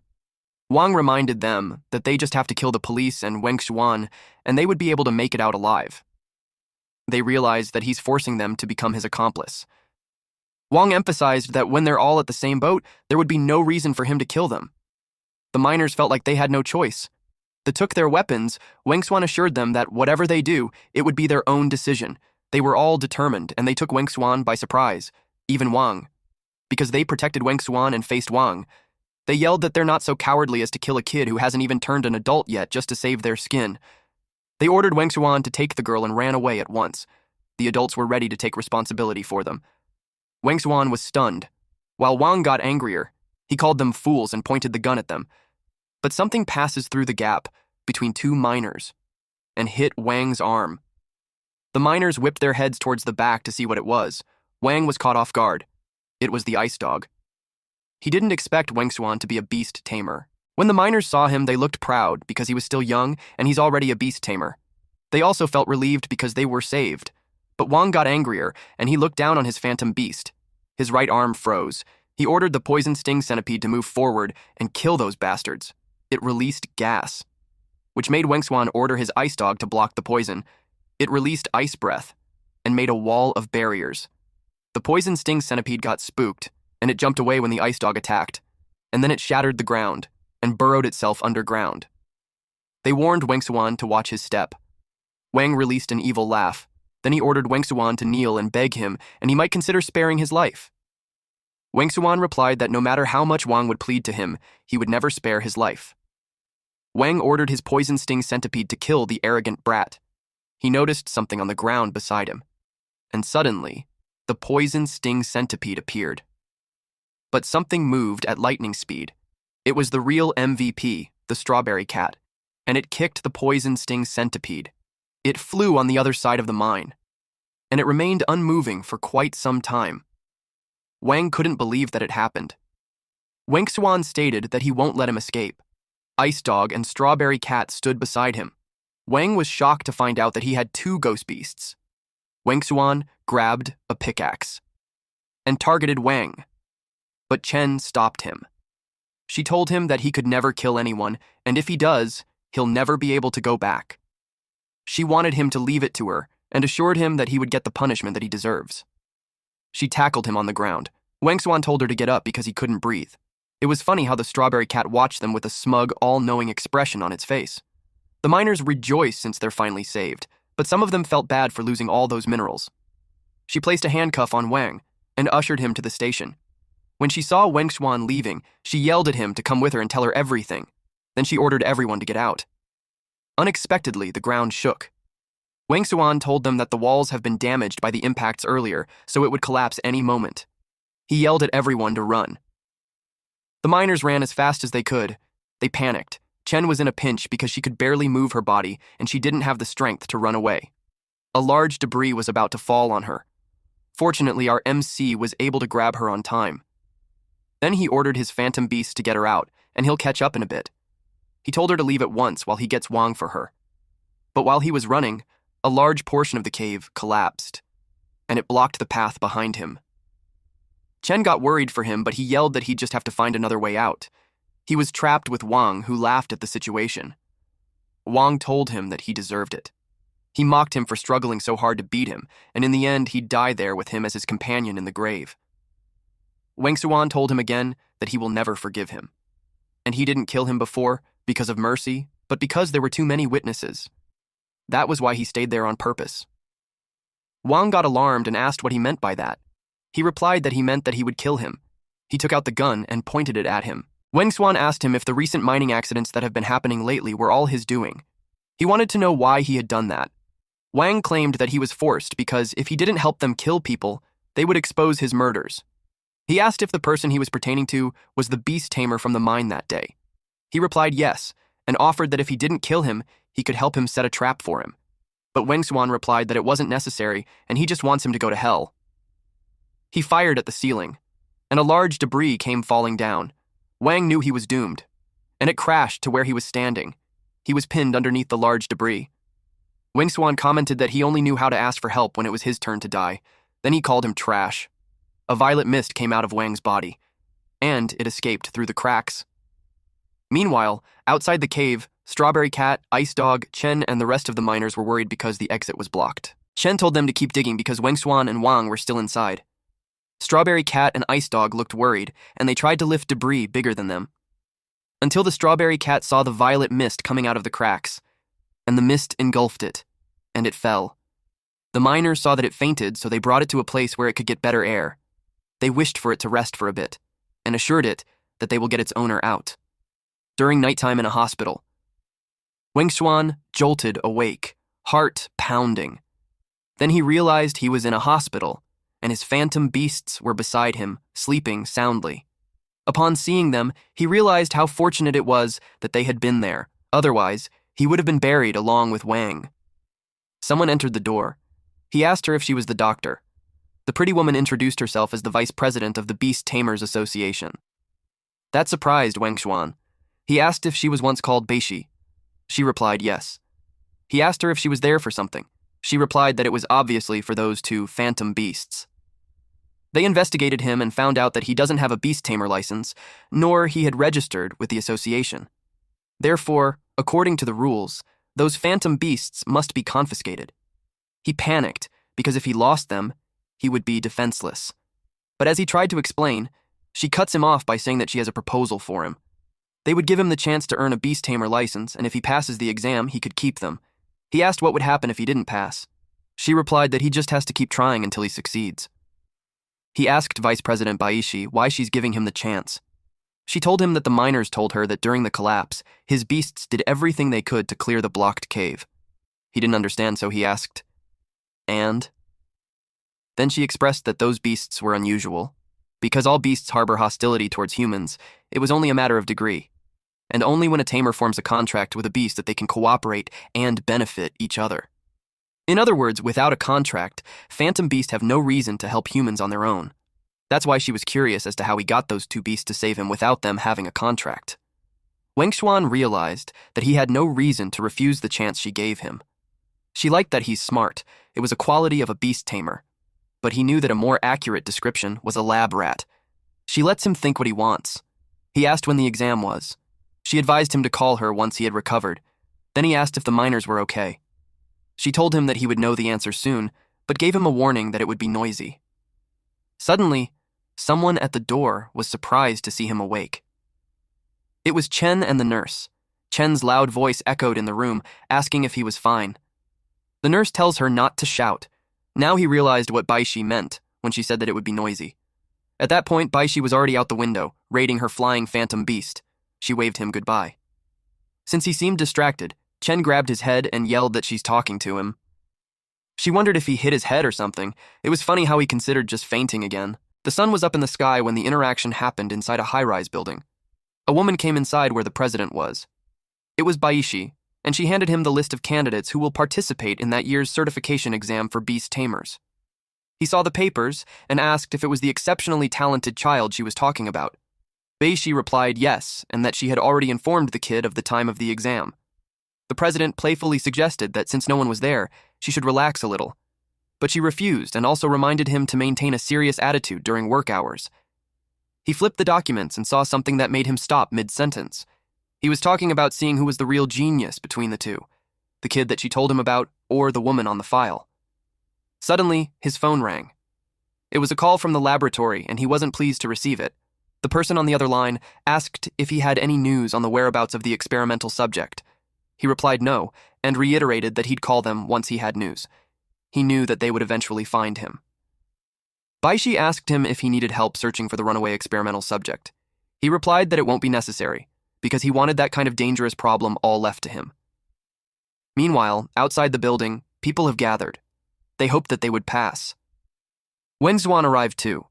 Wang reminded them that they just have to kill the police and Wangsuan, and they would be able to make it out alive. They realized that he's forcing them to become his accomplice. Wang emphasized that when they're all at the same boat, there would be no reason for him to kill them. The miners felt like they had no choice. They took their weapons. Wangsuan assured them that whatever they do, it would be their own decision. They were all determined, and they took Wangsuan by surprise, even Wang. Because they protected Wangsuan and faced Wang, they yelled that they're not so cowardly as to kill a kid who hasn't even turned an adult yet just to save their skin. They ordered Wangsuan to take the girl and ran away at once. The adults were ready to take responsibility for them. Wangsuan was stunned. While Wang got angrier, he called them fools and pointed the gun at them. But something passes through the gap between 2 miners and hit Wang's arm. The miners whipped their heads towards the back to see what it was. Wang was caught off guard. It was the ice dog. He didn't expect Wangsuan to be a beast tamer. When the miners saw him, they looked proud because he was still young and he's already a beast tamer. They also felt relieved because they were saved. But Wang got angrier and he looked down on his phantom beast. His right arm froze. He ordered the poison sting centipede to move forward and kill those bastards. It released gas, which made Wengsuan order his ice dog to block the poison. It released ice breath and made a wall of barriers. The poison sting centipede got spooked, and it jumped away when the ice dog attacked, and then it shattered the ground and burrowed itself underground. They warned Wengsuan to watch his step. Wang released an evil laugh. Then he ordered Wengsuan to kneel and beg him, and he might consider sparing his life. Wengsuan replied that no matter how much Wang would plead to him, he would never spare his life. Wang ordered his poison sting centipede to kill the arrogant brat. He noticed something on the ground beside him, and suddenly, the poison sting centipede appeared. But something moved at lightning speed. It was the real MVP, the strawberry cat, and it kicked the poison sting centipede. It flew on the other side of the mine, and it remained unmoving for quite some time. Wang couldn't believe that it happened. Wengsuan stated that he won't let him escape. Ice Dog and Strawberry Cat stood beside him. Wang was shocked to find out that he had two ghost beasts. Wengsuan grabbed a pickaxe and targeted Wang, but Chen stopped him. She told him that he could never kill anyone, and if he does, he'll never be able to go back. She wanted him to leave it to her and assured him that he would get the punishment that he deserves. She tackled him on the ground. Wengsuan told her to get up because he couldn't breathe. It was funny how the strawberry cat watched them with a smug, all-knowing expression on its face. The miners rejoiced since they're finally saved, but some of them felt bad for losing all those minerals. She placed a handcuff on Wang and ushered him to the station. When she saw Wengsuan leaving, she yelled at him to come with her and tell her everything. Then she ordered everyone to get out. Unexpectedly, the ground shook. Wengsuan told them that the walls have been damaged by the impacts earlier, so it would collapse any moment. He yelled at everyone to run. The miners ran as fast as they could. They panicked. Chen was in a pinch because she could barely move her body, and she didn't have the strength to run away. A large debris was about to fall on her. Fortunately, our MC was able to grab her on time. Then he ordered his phantom beast to get her out, and he'll catch up in a bit. He told her to leave at once while he gets Wang for her. But while he was running, a large portion of the cave collapsed, and it blocked the path behind him. Chen got worried for him, but he yelled that he'd just have to find another way out. He was trapped with Wang, who laughed at the situation. Wang told him that he deserved it. He mocked him for struggling so hard to beat him, and in the end he'd die there with him as his companion in the grave. Wengsuan told him again that he will never forgive him. And he didn't kill him before because of mercy, but because there were too many witnesses. That was why he stayed there on purpose. Wang got alarmed and asked what he meant by that. He replied that he meant that he would kill him. He took out the gun and pointed it at him. Wengsuan asked him if the recent mining accidents that have been happening lately were all his doing. He wanted to know why he had done that. Wang claimed that he was forced because if he didn't help them kill people, they would expose his murders. He asked if the person he was pertaining to was the beast tamer from the mine that day. He replied yes, and offered that if he didn't kill him, he could help him set a trap for him. But Wengsuan replied that it wasn't necessary and he just wants him to go to hell. He fired at the ceiling, and a large debris came falling down. Wang knew he was doomed, and it crashed to where he was standing. He was pinned underneath the large debris. Wengsuan commented that he only knew how to ask for help when it was his turn to die. Then he called him trash. A violet mist came out of Wang's body, and it escaped through the cracks. Meanwhile, outside the cave, Strawberry Cat, Ice Dog, Chen, and the rest of the miners were worried because the exit was blocked. Chen told them to keep digging because Wengsuan and Wang were still inside. Strawberry Cat and Ice Dog looked worried, and they tried to lift debris bigger than them. Until the Strawberry Cat saw the violet mist coming out of the cracks, and the mist engulfed it, and it fell. The miners saw that it fainted, so they brought it to a place where it could get better air. They wished for it to rest for a bit, and assured it that they will get its owner out. During nighttime in a hospital, Wengsuan jolted awake, heart pounding. Then he realized he was in a hospital, and his phantom beasts were beside him, sleeping soundly. Upon seeing them, he realized how fortunate it was that they had been there. Otherwise, he would have been buried along with Wang. Someone entered the door. He asked her if she was the doctor. The pretty woman introduced herself as the vice president of the Beast Tamers Association. That surprised Wengsuan. He asked if she was once called Beishi. She replied yes. He asked her if she was there for something. She replied that it was obviously for those two phantom beasts. They investigated him and found out that he doesn't have a beast tamer license, nor he had registered with the association. Therefore, according to the rules, those phantom beasts must be confiscated. He panicked because if he lost them, he would be defenseless. But as he tried to explain, she cuts him off by saying that she has a proposal for him. They would give him the chance to earn a beast tamer license, and if he passes the exam, he could keep them. He asked what would happen if he didn't pass. She replied that he just has to keep trying until he succeeds. He asked Vice President Baishi why she's giving him the chance. She told him that the miners told her that during the collapse, his beasts did everything they could to clear the blocked cave. He didn't understand, so he asked, "And?" Then she expressed that those beasts were unusual. Because all beasts harbor hostility towards humans, it was only a matter of degree. And only when a tamer forms a contract with a beast that they can cooperate and benefit each other. In other words, without a contract, phantom beasts have no reason to help humans on their own. That's why she was curious as to how he got those two beasts to save him without them having a contract. Wengshuan realized that he had no reason to refuse the chance she gave him. She liked that he's smart. It was a quality of a beast tamer. But he knew that a more accurate description was a lab rat. She lets him think what he wants. He asked when the exam was. She advised him to call her once he had recovered. Then he asked if the miners were okay. She told him that he would know the answer soon, but gave him a warning that it would be noisy. Suddenly, someone at the door was surprised to see him awake. It was Chen and the nurse. Chen's loud voice echoed in the room, asking if he was fine. The nurse tells her not to shout. Now he realized what Baishi meant when she said that it would be noisy. At that point, Baishi was already out the window, raiding her flying phantom beast. She waved him goodbye. Since he seemed distracted, Chen grabbed his head and yelled that she's talking to him. She wondered if he hit his head or something. It was funny how he considered just fainting again. The sun was up in the sky when the interaction happened inside a high-rise building. A woman came inside where the president was. It was Baishi, and she handed him the list of candidates who will participate in that year's certification exam for beast tamers. He saw the papers and asked if it was the exceptionally talented child she was talking about. Baishi replied yes, and that she had already informed the kid of the time of the exam. The president playfully suggested that since no one was there, she should relax a little. But she refused and also reminded him to maintain a serious attitude during work hours. He flipped the documents and saw something that made him stop mid-sentence. He was talking about seeing who was the real genius between the two, the kid that she told him about or the woman on the file. Suddenly, his phone rang. It was a call from the laboratory, and he wasn't pleased to receive it. The person on the other line asked if he had any news on the whereabouts of the experimental subject. He replied no, and reiterated that he'd call them once he had news. He knew that they would eventually find him. Baishi asked him if he needed help searching for the runaway experimental subject. He replied that it won't be necessary, because he wanted that kind of dangerous problem all left to him. Meanwhile, outside the building, people have gathered. They hoped that they would pass. Wenzhuan arrived too.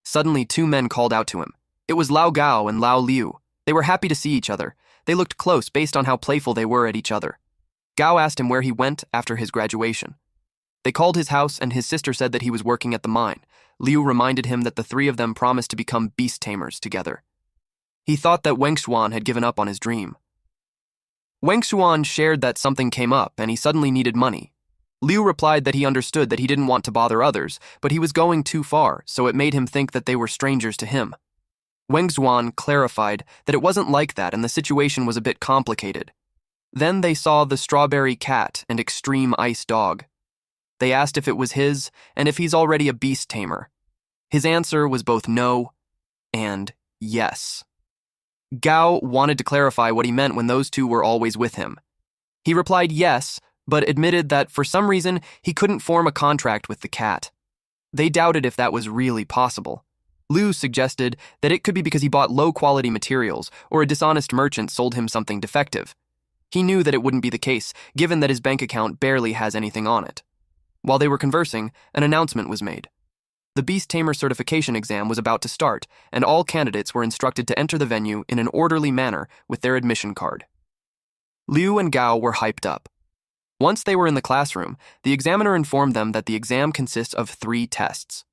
Suddenly, two men called out to him. It was Lao Gao and Lao Liu. They were happy to see each other. They looked close based on how playful they were at each other. Gao asked him where he went after his graduation. They called his house, and his sister said that he was working at the mine. Liu reminded him that the three of them promised to become beast tamers together. He thought that Wengshuan had given up on his dream. Wengshuan shared that something came up, and he suddenly needed money. Liu replied that he understood that he didn't want to bother others, but he was going too far, so it made him think that they were strangers to him. Wengshuan clarified that it wasn't like that and the situation was a bit complicated. Then they saw the strawberry cat and extreme ice dog. They asked if it was his and if he's already a beast tamer. His answer was both no and yes. Gao wanted to clarify what he meant when those two were always with him. He replied yes, but admitted that for some reason he couldn't form a contract with the cat. They doubted if that was really possible. Liu suggested that it could be because he bought low-quality materials or a dishonest merchant sold him something defective. He knew that it wouldn't be the case, given that his bank account barely has anything on it. While they were conversing, an announcement was made. The Beast Tamer certification exam was about to start, and all candidates were instructed to enter the venue in an orderly manner with their admission card. Liu and Gao were hyped up. Once they were in the classroom, the examiner informed them that the exam consists of 3 tests.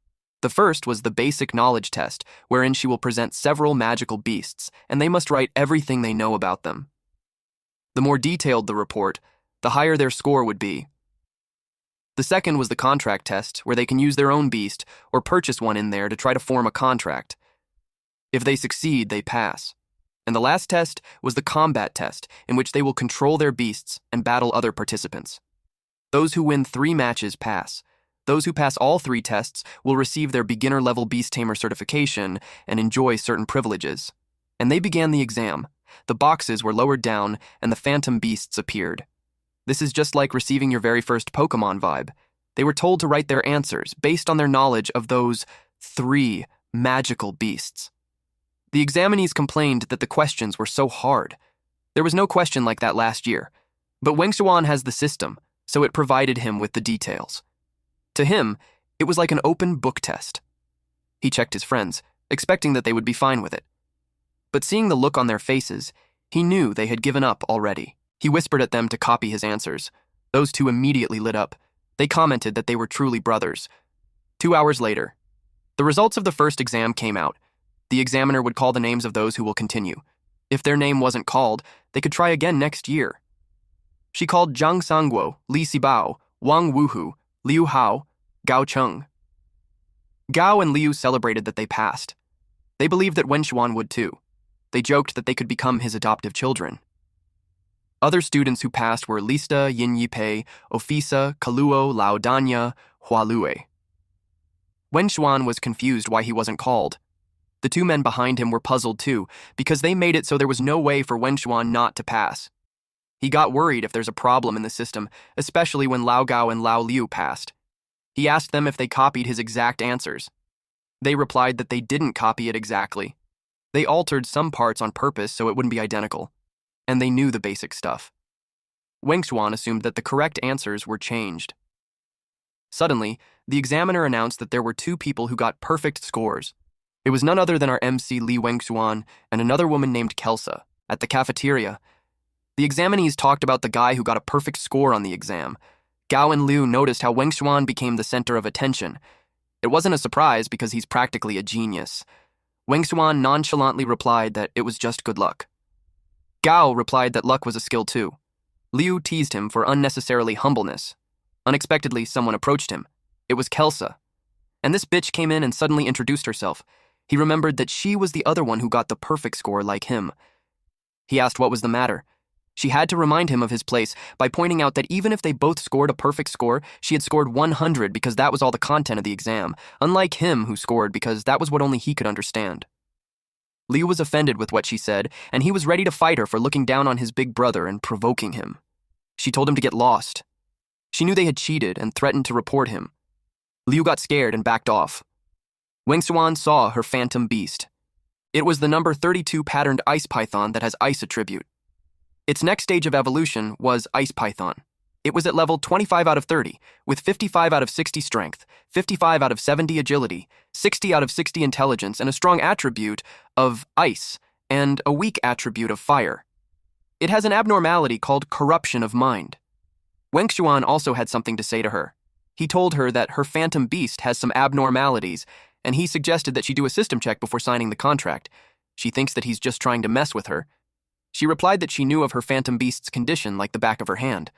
The first was the basic knowledge test, wherein she will present several magical beasts, and they must write everything they know about them. The more detailed the report, the higher their score would be. The second was the contract test, where they can use their own beast or purchase one in there to try to form a contract. If they succeed, they pass. And the last test was the combat test, in which they will control their beasts and battle other participants. Those who win 3 matches pass. Those who pass all 3 tests will receive their beginner-level beast tamer certification and enjoy certain privileges. And they began the exam. The boxes were lowered down, and the phantom beasts appeared. This is just like receiving your very first Pokemon vibe. They were told to write their answers based on their knowledge of those 3 magical beasts. The examinees complained that the questions were so hard. There was no question like that last year, but Wengshuan has the system, so it provided him with the details. To him, it was like an open book test. He checked his friends, expecting that they would be fine with it. But seeing the look on their faces, he knew they had given up already. He whispered at them to copy his answers. Those 2 immediately lit up. They commented that they were truly brothers. 2 hours later, the results of the first exam came out. The examiner would call the names of those who will continue. If their name wasn't called, they could try again next year. She called Zhang Sangguo, Li Sibao, Wang Wuhu, Liu Hao, Gao Cheng. Gao and Liu celebrated that they passed. They believed that Wengshuan would too. They joked that they could become his adoptive children. Other students who passed were Lista, Yin Yipei, Ofisa, Kaluo, Lao Danya, Hualue. Wengshuan was confused why he wasn't called. The 2 men behind him were puzzled too, because they made it so there was no way for Wengshuan not to pass. He got worried if there's a problem in the system, especially when Lao Gao and Lao Liu passed. He asked them if they copied his exact answers. They replied that they didn't copy it exactly. They altered some parts on purpose so it wouldn't be identical. And they knew the basic stuff. Wengshuan assumed that the correct answers were changed. Suddenly, the examiner announced that there were 2 people who got perfect scores. It was none other than our MC Li Wengshuan and another woman named Kelsa. At the cafeteria, the examinees talked about the guy who got a perfect score on the exam. Gao and Liu noticed how Wengshuan became the center of attention. It wasn't a surprise because he's practically a genius. Wengshuan nonchalantly replied that it was just good luck. Gao replied that luck was a skill too. Liu teased him for unnecessarily humbleness. Unexpectedly, someone approached him. It was Kelsa. And this bitch came in and suddenly introduced herself. He remembered that she was the other one who got the perfect score like him. He asked what was the matter. She had to remind him of his place by pointing out that even if they both scored a perfect score, she had scored 100 because that was all the content of the exam, unlike him who scored because that was what only he could understand. Liu was offended with what she said, and he was ready to fight her for looking down on his big brother and provoking him. She told him to get lost. She knew they had cheated and threatened to report him. Liu got scared and backed off. Wengshuan saw her phantom beast. It was the number 32 patterned ice python that has ice attribute. Its next stage of evolution was ice python. It was at level 25 out of 30, with 55 out of 60 strength, 55 out of 70 agility, 60 out of 60 intelligence, and a strong attribute of ice, and a weak attribute of fire. It has an abnormality called corruption of mind. Wengshuan also had something to say to her. He told her that her phantom beast has some abnormalities, and he suggested that she do a system check before signing the contract. She thinks that he's just trying to mess with her. She replied that she knew of her phantom beast's condition like the back of her hand.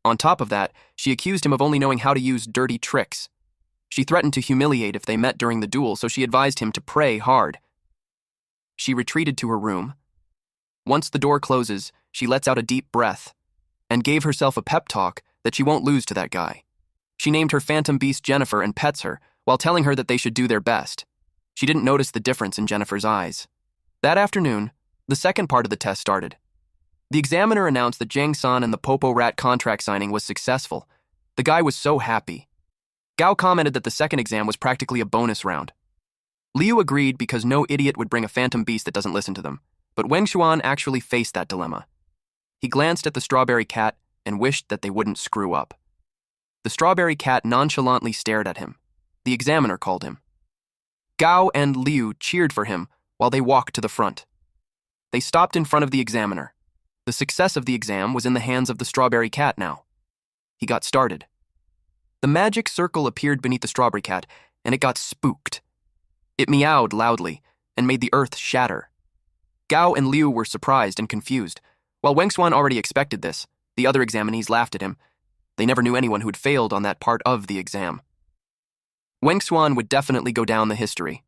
On top of that, she accused him of only knowing how to use dirty tricks. She threatened to humiliate if they met during the duel, so she advised him to pray hard. She retreated to her room. Once the door closes, she lets out a deep breath and gave herself a pep talk that she won't lose to that guy. She named her phantom beast Jennifer and pets her while telling her that they should do their best. She didn't notice the difference in Jennifer's eyes. That afternoon, the second part of the test started. The examiner announced that Jiang San and the Popo Rat contract signing was successful. The guy was so happy. Gao commented that the second exam was practically a bonus round. Liu agreed because no idiot would bring a phantom beast that doesn't listen to them, but Wengshuan actually faced that dilemma. He glanced at the strawberry cat and wished that they wouldn't screw up. The strawberry cat nonchalantly stared at him. The examiner called him. Gao and Liu cheered for him while they walked to the front. They stopped in front of the examiner. The success of the exam was in the hands of the strawberry cat now. He got started. The magic circle appeared beneath the strawberry cat, and it got spooked. It meowed loudly and made the earth shatter. Gao and Liu were surprised and confused. While Wengshuan already expected this, the other examinees laughed at him. They never knew anyone who had failed on that part of the exam. Wengxuan would definitely go down the history.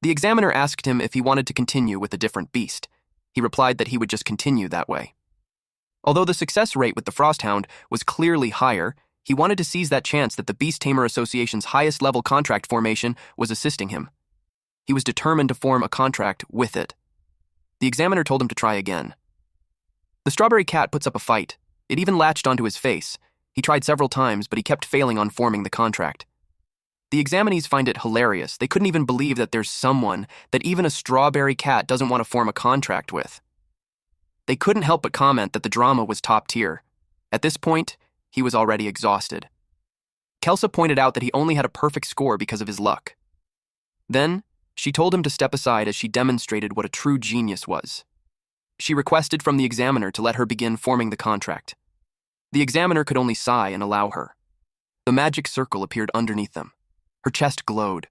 The examiner asked him if he wanted to continue with a different beast. He replied that he would just continue that way. Although the success rate with the Frosthound was clearly higher, he wanted to seize that chance that the Beast Tamer Association's highest-level contract formation was assisting him. He was determined to form a contract with it. The examiner told him to try again. The strawberry cat puts up a fight. It even latched onto his face. He tried several times, but he kept failing on forming the contract. The examinees find it hilarious. They couldn't even believe that there's someone that even a strawberry cat doesn't want to form a contract with. They couldn't help but comment that the drama was top tier. At this point, he was already exhausted. Kelsa pointed out that he only had a perfect score because of his luck. Then, she told him to step aside as she demonstrated what a true genius was. She requested from the examiner to let her begin forming the contract. The examiner could only sigh and allow her. The magic circle appeared underneath them. Her chest glowed,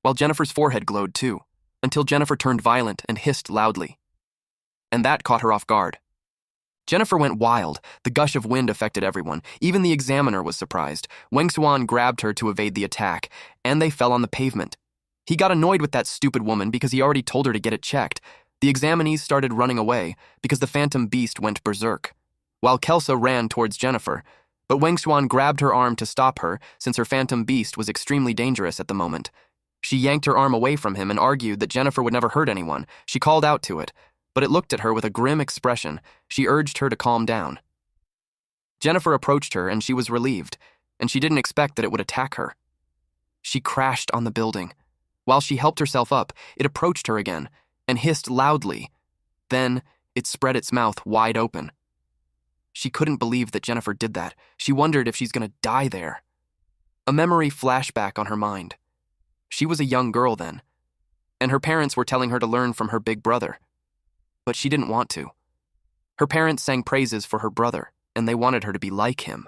while Jennifer's forehead glowed too, until Jennifer turned violent and hissed loudly. And that caught her off guard. Jennifer went wild. The gush of wind affected everyone. Even the examiner was surprised. Wengxuan grabbed her to evade the attack, and they fell on the pavement. He got annoyed with that stupid woman because he already told her to get it checked. The examinees started running away because the phantom beast went berserk, while Kelsa ran towards Jennifer. But Wengxuan grabbed her arm to stop her since her phantom beast was extremely dangerous at the moment. She yanked her arm away from him and argued that Jennifer would never hurt anyone. She called out to it, but it looked at her with a grim expression. She urged her to calm down. Jennifer approached her and she was relieved, and she didn't expect that it would attack her. She crashed on the building. While she helped herself up, it approached her again and hissed loudly. Then, it spread its mouth wide open. She couldn't believe that Jennifer did that. She wondered if she's going to die there. A memory flashed back on her mind. She was a young girl then, and her parents were telling her to learn from her big brother. But she didn't want to. Her parents sang praises for her brother, and they wanted her to be like him.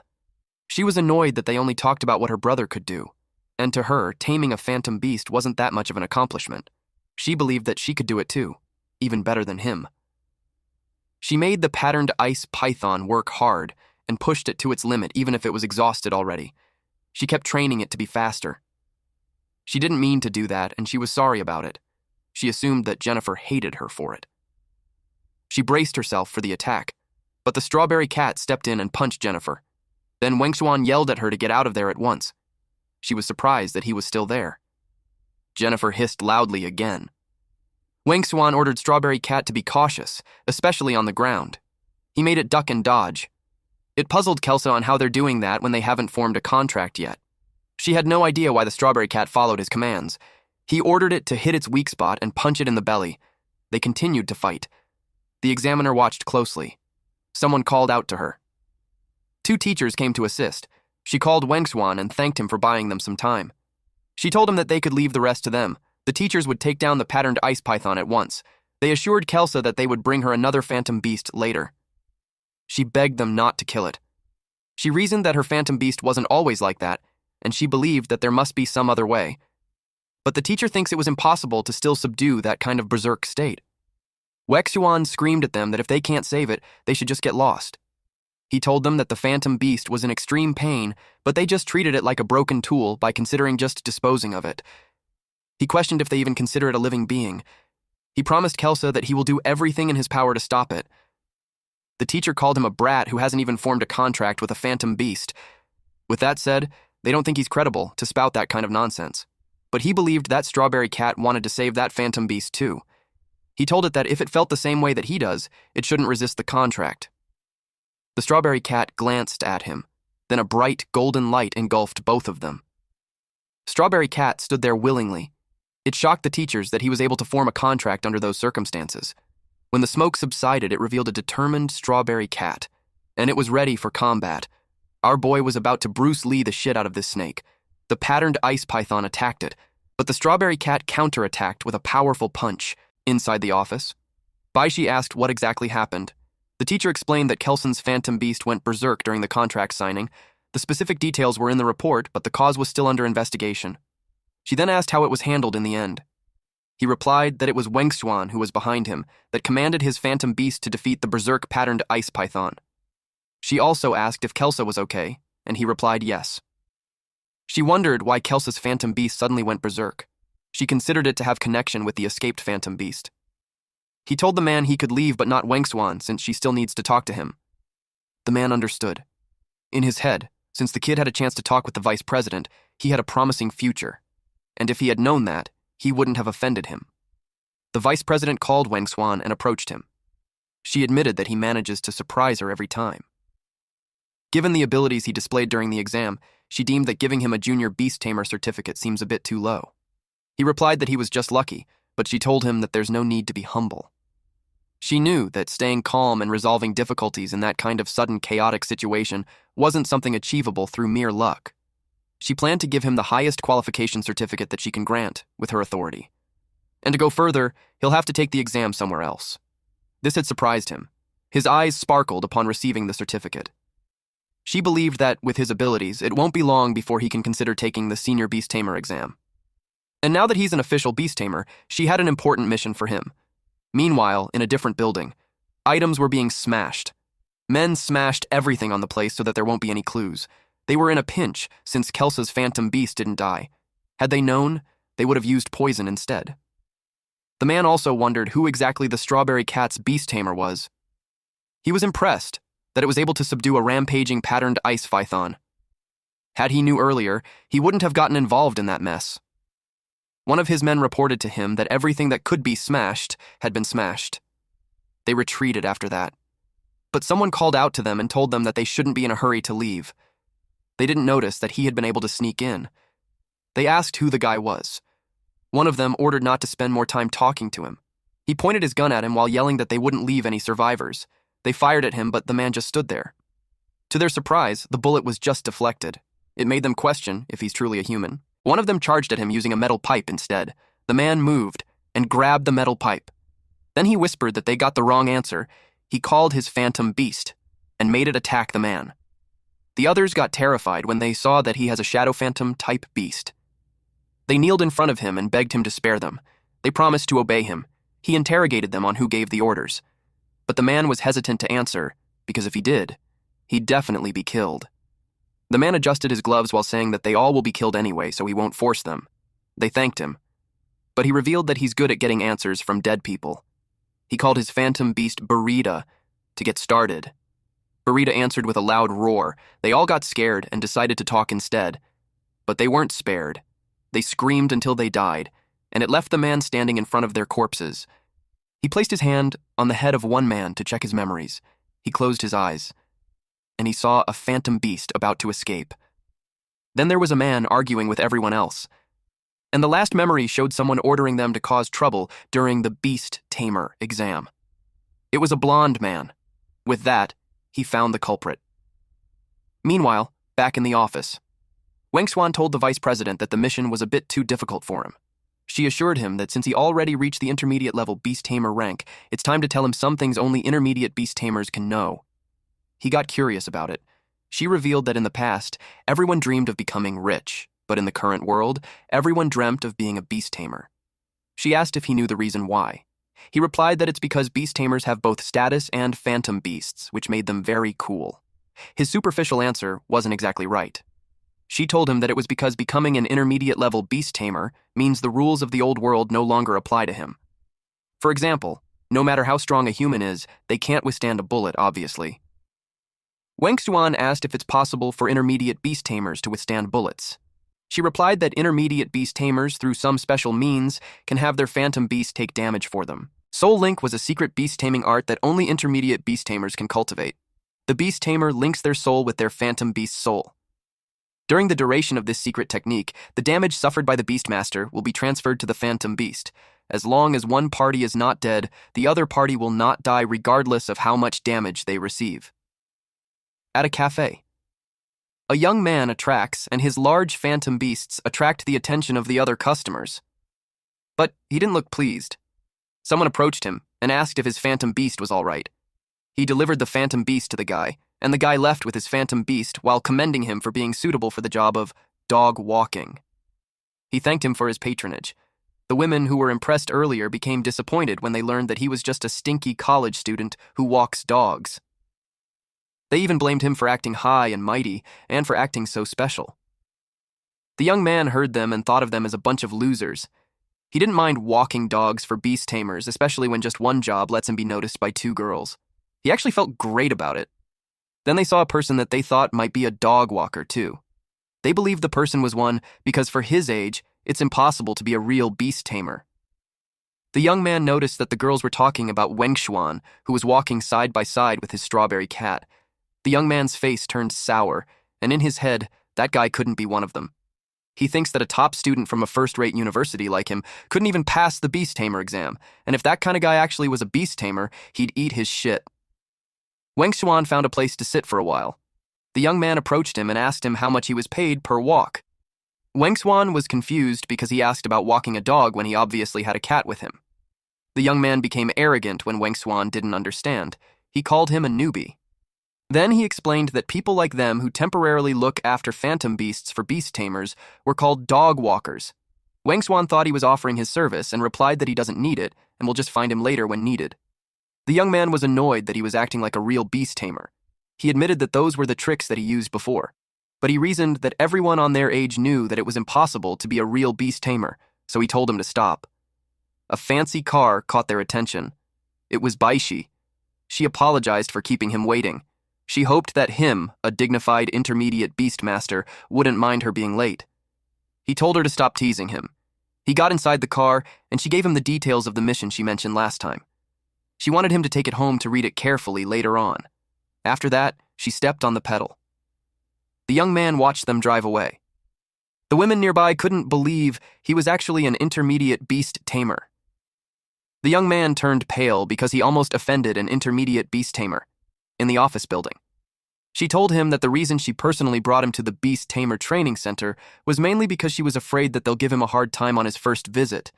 She was annoyed that they only talked about what her brother could do, and to her, taming a phantom beast wasn't that much of an accomplishment. She believed that she could do it too, even better than him. She made the patterned ice python work hard and pushed it to its limit even if it was exhausted already. She kept training it to be faster. She didn't mean to do that, and she was sorry about it. She assumed that Jennifer hated her for it. She braced herself for the attack, but the strawberry cat stepped in and punched Jennifer. Then Wengxuan yelled at her to get out of there at once. She was surprised that he was still there. Jennifer hissed loudly again. Wengxuan ordered Strawberry Cat to be cautious, especially on the ground. He made it duck and dodge. It puzzled Kelsa on how they're doing that when they haven't formed a contract yet. She had no idea why the Strawberry Cat followed his commands. He ordered it to hit its weak spot and punch it in the belly. They continued to fight. The examiner watched closely. Someone called out to her. 2 teachers came to assist. She called Wengxuan and thanked him for buying them some time. She told him that they could leave the rest to them. The teachers would take down the patterned ice python at once. They assured Kelsa that they would bring her another phantom beast later. She begged them not to kill it. She reasoned that her phantom beast wasn't always like that, and she believed that there must be some other way. But the teacher thinks it was impossible to still subdue that kind of berserk state. Wengxuan screamed at them that if they can't save it, they should just get lost. He told them that the phantom beast was in extreme pain, but they just treated it like a broken tool by considering just disposing of it. He questioned if they even consider it a living being. He promised Kelsa that he will do everything in his power to stop it. The teacher called him a brat who hasn't even formed a contract with a phantom beast. With that said, they don't think he's credible to spout that kind of nonsense. But he believed that Strawberry Cat wanted to save that phantom beast too. He told it that if it felt the same way that he does, it shouldn't resist the contract. The Strawberry Cat glanced at him. Then a bright golden light engulfed both of them. Strawberry Cat stood there willingly. It shocked the teachers that he was able to form a contract under those circumstances. When the smoke subsided, it revealed a determined Strawberry Cat, and it was ready for combat. Our boy was about to Bruce Lee the shit out of this snake. The patterned ice python attacked it, but the Strawberry Cat counterattacked with a powerful punch. Inside the office, Baishi asked what exactly happened. The teacher explained that Kelson's phantom beast went berserk during the contract signing. The specific details were in the report, but the cause was still under investigation. She then asked how it was handled in the end. He replied that it was Wengxuan who was behind him, that commanded his phantom beast to defeat the berserk patterned ice python. She also asked if Kelsa was okay, and he replied yes. She wondered why Kelsa's phantom beast suddenly went berserk. She considered it to have connection with the escaped phantom beast. He told the man he could leave but not Wengsuan since she still needs to talk to him. The man understood. In his head, since the kid had a chance to talk with the vice president, he had a promising future. And if he had known that, he wouldn't have offended him. The vice president called Wengsuan and approached him. She admitted that he manages to surprise her every time. Given the abilities he displayed during the exam, she deemed that giving him a junior beast tamer certificate seems a bit too low. He replied that he was just lucky, but she told him that there's no need to be humble. She knew that staying calm and resolving difficulties in that kind of sudden chaotic situation wasn't something achievable through mere luck. She planned to give him the highest qualification certificate that she can grant with her authority. And to go further, he'll have to take the exam somewhere else. This had surprised him. His eyes sparkled upon receiving the certificate. She believed that, with his abilities, it won't be long before he can consider taking the senior beast tamer exam. And now that he's an official beast tamer, she had an important mission for him. Meanwhile, in a different building, items were being smashed. Men smashed everything on the place so that there won't be any clues. They were in a pinch, since Kelsa's phantom beast didn't die. Had they known, they would have used poison instead. The man also wondered who exactly the Strawberry Cat's beast tamer was. He was impressed that it was able to subdue a rampaging patterned ice python. Had he knew earlier, he wouldn't have gotten involved in that mess. One of his men reported to him that everything that could be smashed had been smashed. They retreated after that. But someone called out to them and told them that they shouldn't be in a hurry to leave. They didn't notice that he had been able to sneak in. They asked who the guy was. One of them ordered not to spend more time talking to him. He pointed his gun at him while yelling that they wouldn't leave any survivors. They fired at him, but the man just stood there. To their surprise, the bullet was just deflected. It made them question if he's truly a human. One of them charged at him using a metal pipe instead. The man moved and grabbed the metal pipe. Then he whispered that they got the wrong answer. He called his phantom beast and made it attack the man. The others got terrified when they saw that he has a shadow phantom type beast. They kneeled in front of him and begged him to spare them. They promised to obey him. He interrogated them on who gave the orders. But the man was hesitant to answer, because if he did, he'd definitely be killed. The man adjusted his gloves while saying that they all will be killed anyway, so he won't force them. They thanked him. But he revealed that he's good at getting answers from dead people. He called his phantom beast Burrita to get started. Burrita answered with a loud roar. They all got scared and decided to talk instead. But they weren't spared. They screamed until they died, and it left the man standing in front of their corpses. He placed his hand on the head of one man to check his memories. He closed his eyes, and he saw a phantom beast about to escape. Then there was a man arguing with everyone else. And the last memory showed someone ordering them to cause trouble during the beast tamer exam. It was a blonde man. With that, he found the culprit. Meanwhile, back in the office, Wengsuan told the vice president that the mission was a bit too difficult for him. She assured him that since he already reached the intermediate level beast tamer rank, it's time to tell him some things only intermediate beast tamers can know. He got curious about it. She revealed that in the past, everyone dreamed of becoming rich, but in the current world, everyone dreamt of being a beast tamer. She asked if he knew the reason why. He replied that it's because beast tamers have both status and phantom beasts, which made them very cool. His superficial answer wasn't exactly right. She told him that it was because becoming an intermediate-level beast tamer means the rules of the old world no longer apply to him. For example, no matter how strong a human is, they can't withstand a bullet, obviously. Wengsuan asked if it's possible for intermediate beast tamers to withstand bullets. She replied that intermediate beast tamers, through some special means, can have their phantom beast take damage for them. Soul Link was a secret beast taming art that only intermediate beast tamers can cultivate. The beast tamer links their soul with their phantom beast's soul. During the duration of this secret technique, the damage suffered by the Beastmaster will be transferred to the Phantom Beast. As long as one party is not dead, the other party will not die regardless of how much damage they receive. At a cafe, a young man attracts, and his large phantom beasts attract the attention of the other customers. But he didn't look pleased. Someone approached him and asked if his phantom beast was all right. He delivered the phantom beast to the guy, and the guy left with his phantom beast while commending him for being suitable for the job of dog walking. He thanked him for his patronage. The women who were impressed earlier became disappointed when they learned that he was just a stinky college student who walks dogs. They even blamed him for acting high and mighty, and for acting so special. The young man heard them and thought of them as a bunch of losers. He didn't mind walking dogs for beast tamers, especially when just one job lets him be noticed by 2 girls. He actually felt great about it. Then they saw a person that they thought might be a dog walker, too. They believed the person was one because for his age, it's impossible to be a real beast tamer. The young man noticed that the girls were talking about Wengshuan, who was walking side by side with his strawberry cat. The young man's face turned sour, and in his head, that guy couldn't be one of them. He thinks that a top student from a first-rate university like him couldn't even pass the beast tamer exam, and if that kind of guy actually was a beast tamer, he'd eat his shit. Wengshuan found a place to sit for a while. The young man approached him and asked him how much he was paid per walk. Wengshuan was confused because he asked about walking a dog when he obviously had a cat with him. The young man became arrogant when Wengshuan didn't understand. He called him a newbie. Then he explained that people like them who temporarily look after phantom beasts for beast tamers were called dog walkers. Wengshuan thought he was offering his service and replied that he doesn't need it and will just find him later when needed. The young man was annoyed that he was acting like a real beast tamer. He admitted that those were the tricks that he used before, but he reasoned that everyone on their age knew that it was impossible to be a real beast tamer, so he told him to stop. A fancy car caught their attention. It was Baishi. She apologized for keeping him waiting. She hoped that him, a dignified intermediate beastmaster, wouldn't mind her being late. He told her to stop teasing him. He got inside the car, and she gave him the details of the mission she mentioned last time. She wanted him to take it home to read it carefully later on. After that, she stepped on the pedal. The young man watched them drive away. The women nearby couldn't believe he was actually an intermediate beast tamer. The young man turned pale because he almost offended an intermediate beast tamer in the office building. She told him that the reason she personally brought him to the Beast Tamer Training Center was mainly because she was afraid that they'll give him a hard time on his first visit.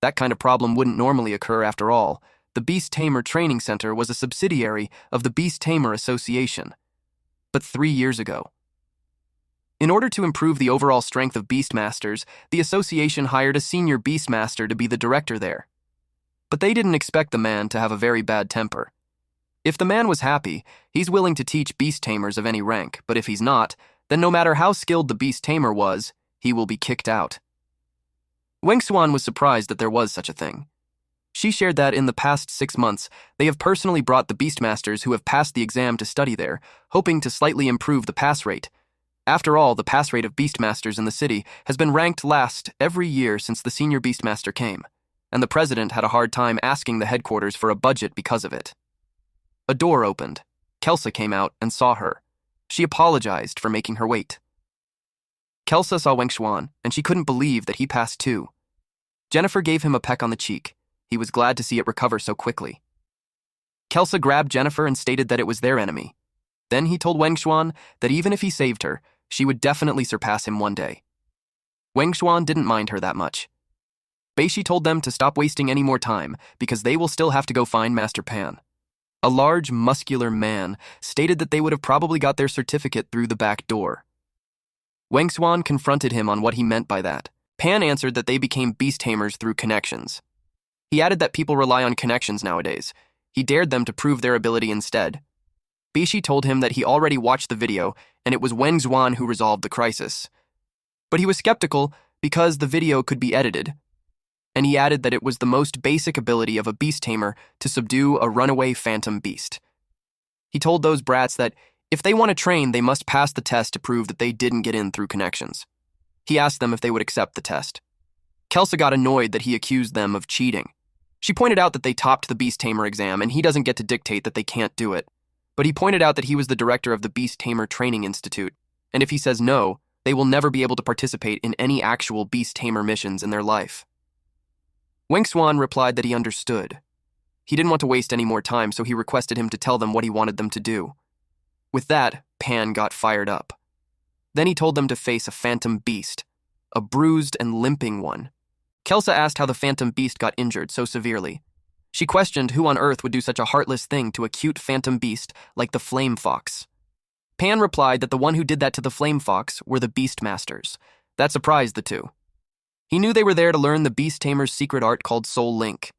That kind of problem wouldn't normally occur after all. The Beast Tamer Training Center was a subsidiary of the Beast Tamer Association. But 3 years ago. In order to improve the overall strength of Beastmasters, the association hired a senior Beastmaster to be the director there. But they didn't expect the man to have a very bad temper. If the man was happy, he's willing to teach beast tamers of any rank, but if he's not, then no matter how skilled the beast tamer was, he will be kicked out. Wengshuan was surprised that there was such a thing. She shared that in the past 6 months, they have personally brought the beastmasters who have passed the exam to study there, hoping to slightly improve the pass rate. After all, the pass rate of beastmasters in the city has been ranked last every year since the senior beastmaster came, and the president had a hard time asking the headquarters for a budget because of it. A door opened. Kelsa came out and saw her. She apologized for making her wait. Kelsa saw Wengshuan, and she couldn't believe that he passed too. Jennifer gave him a peck on the cheek. He was glad to see it recover so quickly. Kelsa grabbed Jennifer and stated that it was their enemy. Then he told Wengshuan that even if he saved her, she would definitely surpass him one day. Wengshuan didn't mind her that much. Baishi told them to stop wasting any more time because they will still have to go find Master Pan. A large, muscular man stated that they would have probably got their certificate through the back door. Wengshuan confronted him on what he meant by that. Pan answered that they became beast tamers through connections. He added that people rely on connections nowadays. He dared them to prove their ability instead. Baishi told him that he already watched the video and it was Wengshuan who resolved the crisis. But he was skeptical because the video could be edited. And he added that it was the most basic ability of a beast tamer to subdue a runaway phantom beast. He told those brats that if they want to train, they must pass the test to prove that they didn't get in through connections. He asked them if they would accept the test. Kelsa got annoyed that he accused them of cheating. She pointed out that they topped the beast tamer exam and he doesn't get to dictate that they can't do it. But he pointed out that he was the director of the Beast Tamer Training Institute, and if he says no, they will never be able to participate in any actual beast tamer missions in their life. Wengshuan replied that he understood. He didn't want to waste any more time, so he requested him to tell them what he wanted them to do. With that, Pan got fired up. Then he told them to face a phantom beast, a bruised and limping one. Kelsa asked how the phantom beast got injured so severely. She questioned who on earth would do such a heartless thing to a cute phantom beast like the flame fox. Pan replied that the one who did that to the flame fox were the beastmasters. That surprised the two. He knew they were there to learn the beast tamer's secret art called Soul Link.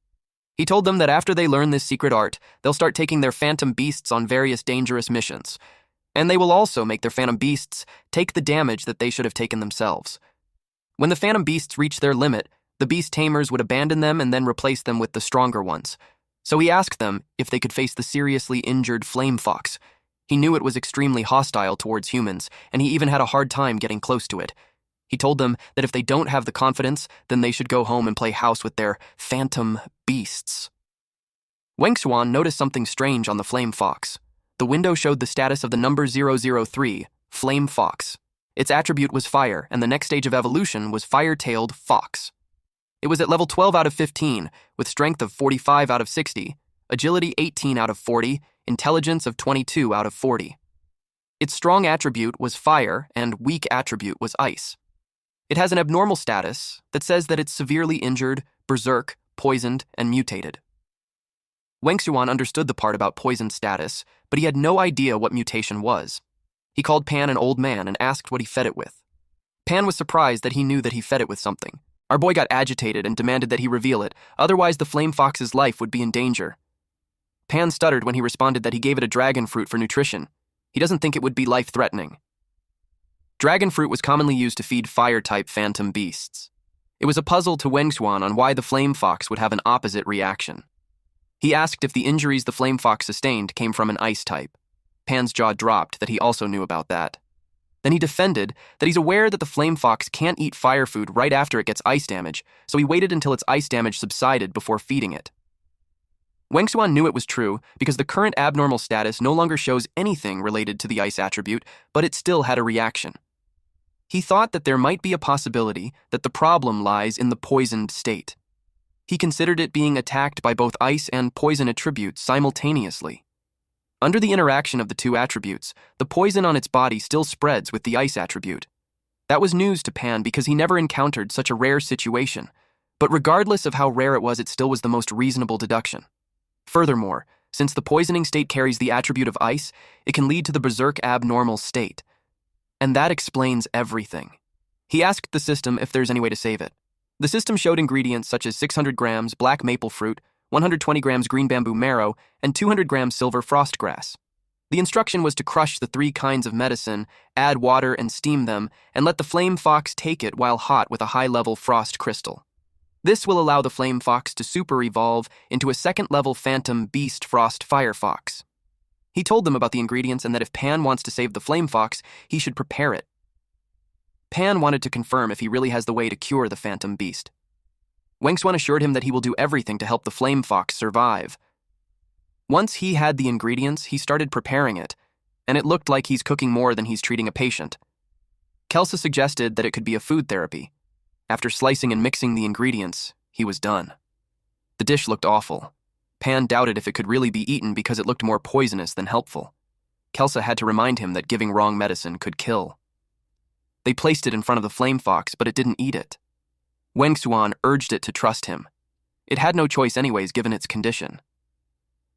He told them that after they learn this secret art, they'll start taking their phantom beasts on various dangerous missions. And they will also make their phantom beasts take the damage that they should have taken themselves. When the phantom beasts reach their limit, the beast tamers would abandon them and then replace them with the stronger ones. So he asked them if they could face the seriously injured flame fox. He knew it was extremely hostile towards humans, and he even had a hard time getting close to it. He told them that if they don't have the confidence, then they should go home and play house with their phantom beasts. Wang Xuan noticed something strange on the flame fox. The window showed the status of the number 003, Flame Fox. Its attribute was fire, and the next stage of evolution was Fire-tailed Fox. It was at level 12 out of 15, with strength of 45 out of 60, agility 18 out of 40, intelligence of 22 out of 40. Its strong attribute was fire, and weak attribute was ice. It has an abnormal status that says that it's severely injured, berserk, poisoned, and mutated. Wang Xuan understood the part about poisoned status, but he had no idea what mutation was. He called Pan an old man and asked what he fed it with. Pan was surprised that he knew that he fed it with something. Our boy got agitated and demanded that he reveal it, otherwise the flame fox's life would be in danger. Pan stuttered when he responded that he gave it a dragon fruit for nutrition. He doesn't think it would be life-threatening. Dragon fruit was commonly used to feed fire-type phantom beasts. It was a puzzle to Wang Xuan on why the flame fox would have an opposite reaction. He asked if the injuries the flame fox sustained came from an ice type. Pan's jaw dropped that he also knew about that. Then he defended that he's aware that the flame fox can't eat fire food right after it gets ice damage, so he waited until its ice damage subsided before feeding it. Wang Xuan knew it was true because the current abnormal status no longer shows anything related to the ice attribute, but it still had a reaction. He thought that there might be a possibility that the problem lies in the poisoned state. He considered it being attacked by both ice and poison attributes simultaneously. Under the interaction of the two attributes, the poison on its body still spreads with the ice attribute. That was news to Pan because he never encountered such a rare situation, but regardless of how rare it still was the most reasonable deduction. Furthermore, since the poisoning state carries the attribute of ice, it can lead to the berserk abnormal state. And that explains everything. He asked the system if there's any way to save it. The system showed ingredients such as 600 grams black maple fruit, 120 grams green bamboo marrow, and 200 grams silver frost grass. The instruction was to crush the 3 kinds of medicine, add water and steam them, and let the flame fox take it while hot with a high-level frost crystal. This will allow the flame fox to super-evolve into a second-level phantom beast frost fire fox. He told them about the ingredients and that if Pan wants to save the flame fox, he should prepare it. Pan wanted to confirm if he really has the way to cure the phantom beast. Wang Xuan assured him that he will do everything to help the flame fox survive. Once he had the ingredients, he started preparing it, and it looked like he's cooking more than he's treating a patient. Kelsa suggested that it could be a food therapy. After slicing and mixing the ingredients, he was done. The dish looked awful. Pan doubted if it could really be eaten because it looked more poisonous than helpful. Kelsa had to remind him that giving wrong medicine could kill. They placed it in front of the flame fox, but it didn't eat it. Wang Xuan urged it to trust him. It had no choice anyways given its condition.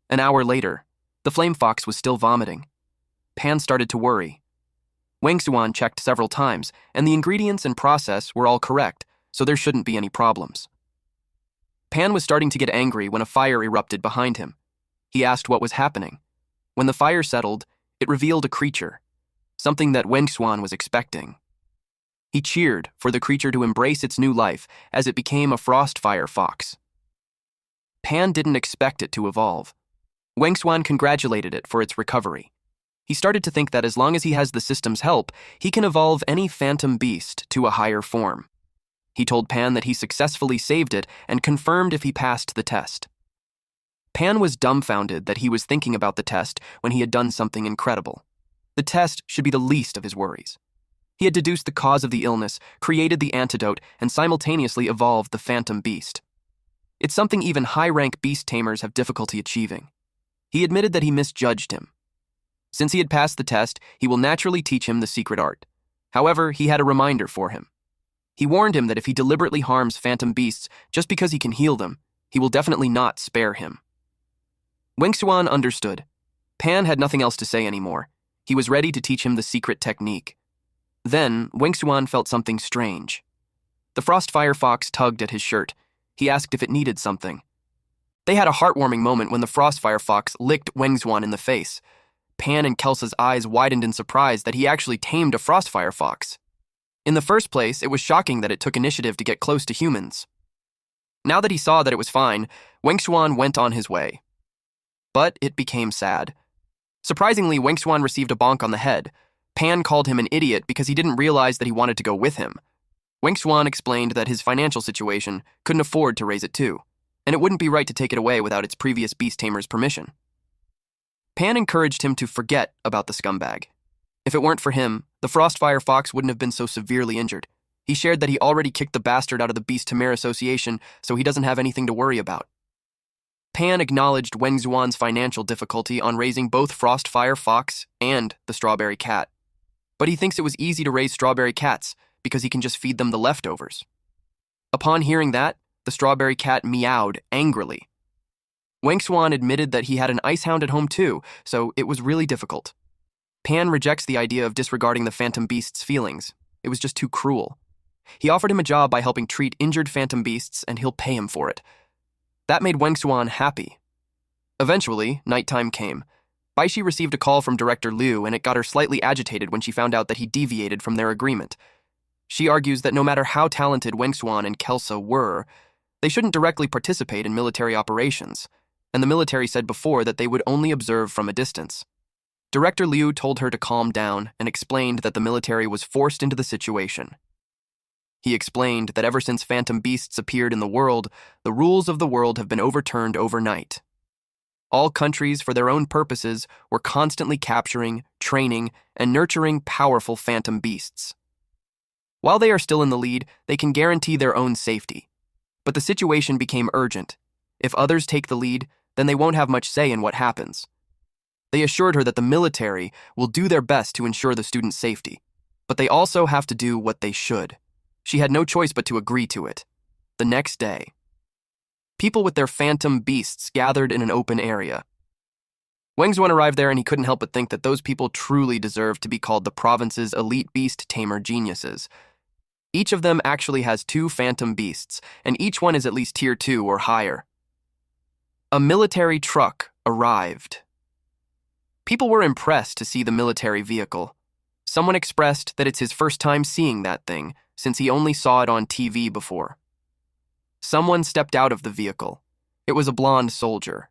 An hour later, the flame fox was still vomiting. Pan started to worry. Wang Xuan checked several times, and the ingredients and process were all correct, so there shouldn't be any problems. Pan was starting to get angry when a fire erupted behind him. He asked what was happening. When the fire settled, it revealed a creature, something that Wang Xuan was expecting. He cheered for the creature to embrace its new life as it became a frost fire fox. Pan didn't expect it to evolve. Wang Xuan congratulated it for its recovery. He started to think that as long as he has the system's help, he can evolve any phantom beast to a higher form. He told Pan that he successfully saved it and confirmed if he passed the test. Pan was dumbfounded that he was thinking about the test when he had done something incredible. The test should be the least of his worries. He had deduced the cause of the illness, created the antidote, and simultaneously evolved the phantom beast. It's something even high-rank beast tamers have difficulty achieving. He admitted that he misjudged him. Since he had passed the test, he will naturally teach him the secret art. However, he had a reminder for him. He warned him that if he deliberately harms phantom beasts just because he can heal them, he will definitely not spare him. Wang Xuan understood. Pan had nothing else to say anymore. He was ready to teach him the secret technique. Then, Wang Xuan felt something strange. The frost fire fox tugged at his shirt. He asked if it needed something. They had a heartwarming moment when the Frostfire Fox licked Wengzuan in the face. Pan and Kelsa's eyes widened in surprise that he actually tamed a Frostfire Fox. In the first place, it was shocking that it took initiative to get close to humans. Now that he saw that it was fine, Wengzuan went on his way. But it became sad. Surprisingly, Wengzuan received a bonk on the head. Pan called him an idiot because he didn't realize that he wanted to go with him. Wengzuan explained that his financial situation couldn't afford to raise it too, and it wouldn't be right to take it away without its previous beast tamer's permission. Pan encouraged him to forget about the scumbag. If it weren't for him, the Frostfire Fox wouldn't have been so severely injured. He shared that he already kicked the bastard out of the Beast Tamer Association, so he doesn't have anything to worry about. Pan acknowledged Wengzuan's financial difficulty on raising both Frostfire Fox and the Strawberry Cat. But he thinks it was easy to raise strawberry cats because he can just feed them the leftovers. Upon hearing that, the Strawberry Cat meowed angrily. Wengzuan admitted that he had an ice hound at home too, so it was really difficult. Pan rejects the idea of disregarding the Phantom Beast's feelings. It was just too cruel. He offered him a job by helping treat injured Phantom Beasts, and he'll pay him for it. That made Wengzuan happy. Eventually, nighttime came. Baishi received a call from Director Liu, and it got her slightly agitated when she found out that he deviated from their agreement. She argues that no matter how talented Wengzuan and Kelsa were, they shouldn't directly participate in military operations, and the military said before that they would only observe from a distance. Director Liu told her to calm down and explained that the military was forced into the situation. He explained that ever since Phantom Beasts appeared in the world, the rules of the world have been overturned overnight. All countries, for their own purposes, were constantly capturing, training, and nurturing powerful Phantom Beasts. While they are still in the lead, they can guarantee their own safety. But the situation became urgent. If others take the lead, then they won't have much say in what happens. They assured her that the military will do their best to ensure the students' safety, but they also have to do what they should. She had no choice but to agree to it. The next day, people with their Phantom Beasts gathered in an open area. Wengzuan arrived there and he couldn't help but think that those people truly deserved to be called the province's elite beast tamer geniuses. Each of them actually has 2 Phantom Beasts, and each one is at least tier 2 or higher. A military truck arrived. People were impressed to see the military vehicle. Someone expressed that it's his first time seeing that thing, since he only saw it on TV before. Someone stepped out of the vehicle. It was a blonde soldier.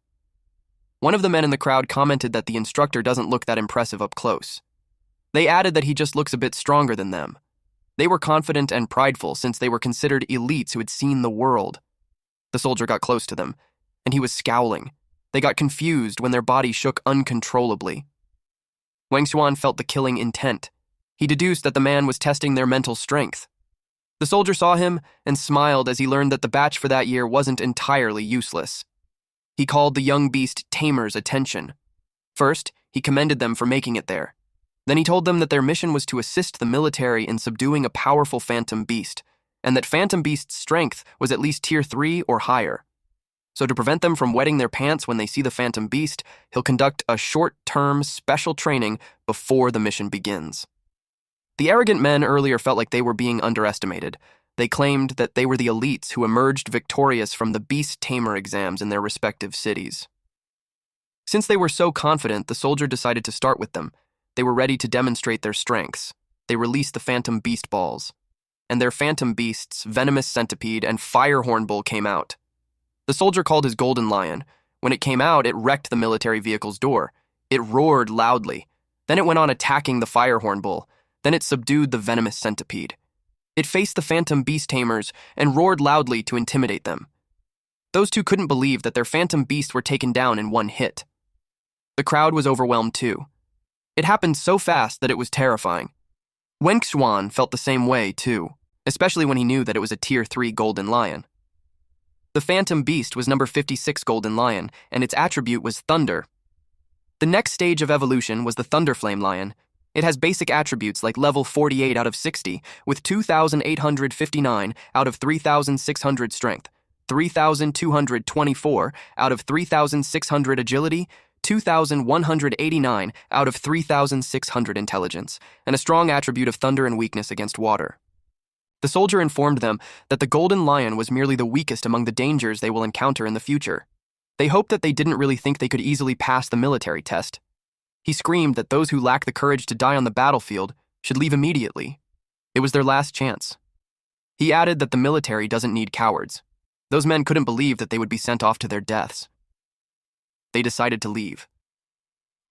One of the men in the crowd commented that the instructor doesn't look that impressive up close. They added that he just looks a bit stronger than them. They were confident and prideful since they were considered elites who had seen the world. The soldier got close to them, and he was scowling. They got confused when their body shook uncontrollably. Wengzuan felt the killing intent. He deduced that the man was testing their mental strength. The soldier saw him and smiled as he learned that the batch for that year wasn't entirely useless. He called the young beast tamers' attention. First, he commended them for making it there. Then he told them that their mission was to assist the military in subduing a powerful Phantom Beast, and that Phantom Beast's strength was at least tier 3 or higher. So to prevent them from wetting their pants when they see the Phantom Beast, he'll conduct a short-term special training before the mission begins. The arrogant men earlier felt like they were being underestimated. They claimed that they were the elites who emerged victorious from the Beast Tamer exams in their respective cities. Since they were so confident, the soldier decided to start with them. They were ready to demonstrate their strengths. They released the Phantom Beast balls. And their Phantom Beasts, Venomous Centipede, and Firehorn Bull came out. The soldier called his Golden Lion. When it came out, it wrecked the military vehicle's door. It roared loudly. Then it went on attacking the Firehorn Bull. Then it subdued the Venomous Centipede. It faced the Phantom Beast Tamers and roared loudly to intimidate them. Those two couldn't believe that their Phantom Beasts were taken down in one hit. The crowd was overwhelmed too. It happened so fast that it was terrifying. Wengzuan felt the same way too, especially when he knew that it was a tier 3 Golden Lion. The Phantom Beast was number 56 Golden Lion, and its attribute was Thunder. The next stage of evolution was the Thunderflame Lion. It has basic attributes like level 48 out of 60, with 2,859 out of 3,600 strength, 3,224 out of 3,600 agility, 2,189 out of 3,600 intelligence, and a strong attribute of thunder and weakness against water. The soldier informed them that the Golden Lion was merely the weakest among the dangers they will encounter in the future. They hoped that they didn't really think they could easily pass the military test. He screamed that those who lack the courage to die on the battlefield should leave immediately. It was their last chance. He added that the military doesn't need cowards. Those men couldn't believe that they would be sent off to their deaths. They decided to leave.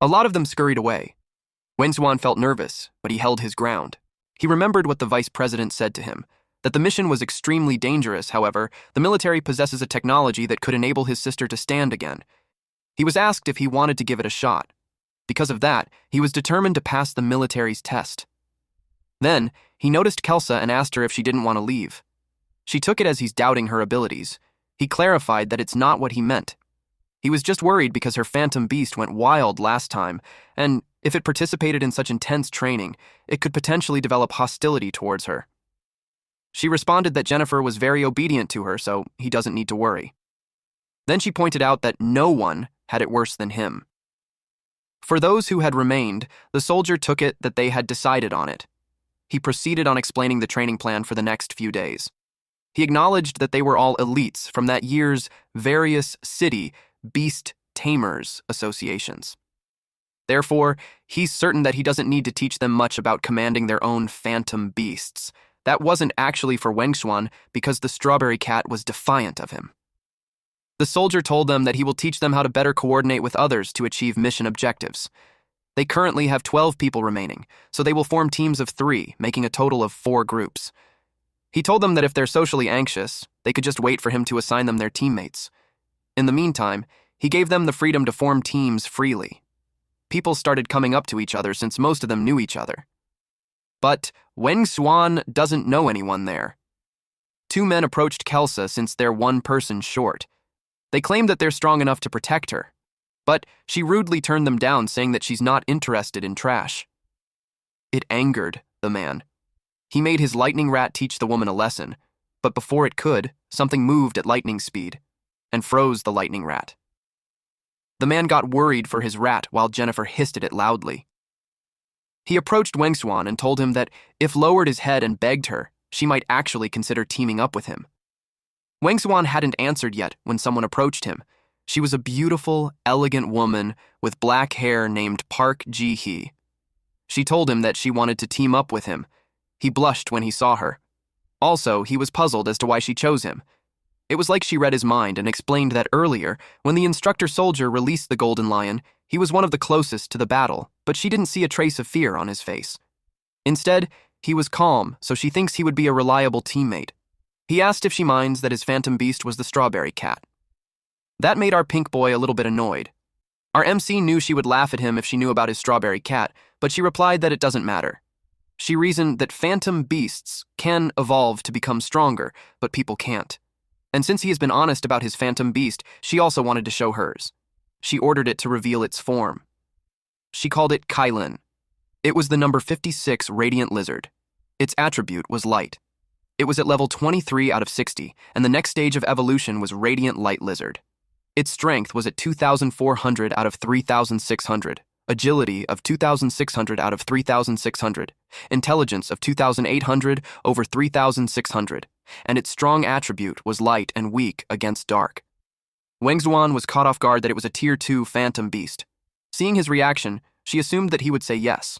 A lot of them scurried away. Wengzuan felt nervous, but he held his ground. He remembered what the vice president said to him, that the mission was extremely dangerous. However, the military possesses a technology that could enable his sister to stand again. He was asked if he wanted to give it a shot. Because of that, he was determined to pass the military's test. Then, he noticed Kelsa and asked her if she didn't want to leave. She took it as he's doubting her abilities. He clarified that it's not what he meant. He was just worried because her phantom beast went wild last time, and if it participated in such intense training, it could potentially develop hostility towards her. She responded that Jennifer was very obedient to her, so he doesn't need to worry. Then she pointed out that no one had it worse than him. For those who had remained, the soldier took it that they had decided on it. He proceeded on explaining the training plan for the next few days. He acknowledged that they were all elites from that year's various city beast tamers associations. Therefore, he's certain that he doesn't need to teach them much about commanding their own phantom beasts. That wasn't actually for Wengzuan because the strawberry cat was defiant of him. The soldier told them that he will teach them how to better coordinate with others to achieve mission objectives. They currently have 12 people remaining, so they will form teams of 3, making a total of 4 groups. He told them that if they're socially anxious, they could just wait for him to assign them their teammates. In the meantime, he gave them the freedom to form teams freely. People started coming up to each other since most of them knew each other. But Wengzuan doesn't know anyone there. 2 men approached Kelsa since they're 1 person short. They claimed that they're strong enough to protect her, but she rudely turned them down, saying that she's not interested in trash. It angered the man. He made his lightning rat teach the woman a lesson, but before it could, something moved at lightning speed and froze the lightning rat. The man got worried for his rat while Jennifer hissed at it loudly. He approached Wengzuan and told him that if lowered his head and begged her, she might actually consider teaming up with him. Wengzuan hadn't answered yet when someone approached him. She was a beautiful, elegant woman with black hair named Park Ji-hee. She told him that she wanted to team up with him. He blushed when he saw her. Also, he was puzzled as to why she chose him. It was like she read his mind and explained that earlier, when the instructor soldier released the golden lion, he was one of the closest to the battle, but she didn't see a trace of fear on his face. Instead, he was calm, so she thinks he would be a reliable teammate. He asked if she minds that his phantom beast was the strawberry cat. That made our pink boy a little bit annoyed. Our MC knew she would laugh at him if she knew about his strawberry cat, but she replied that it doesn't matter. She reasoned that phantom beasts can evolve to become stronger, but people can't. And since he has been honest about his phantom beast, she also wanted to show hers. She ordered it to reveal its form. She called it Kailin. It was the number 56 radiant lizard. Its attribute was light. It was at level 23 out of 60, and the next stage of evolution was Radiant Light Lizard. Its strength was at 2,400 out of 3,600, agility of 2,600 out of 3,600, intelligence of 2,800 over 3,600, and its strong attribute was light and weak against dark. Wengzuan was caught off guard that it was a Tier 2 phantom beast. Seeing his reaction, she assumed that he would say yes.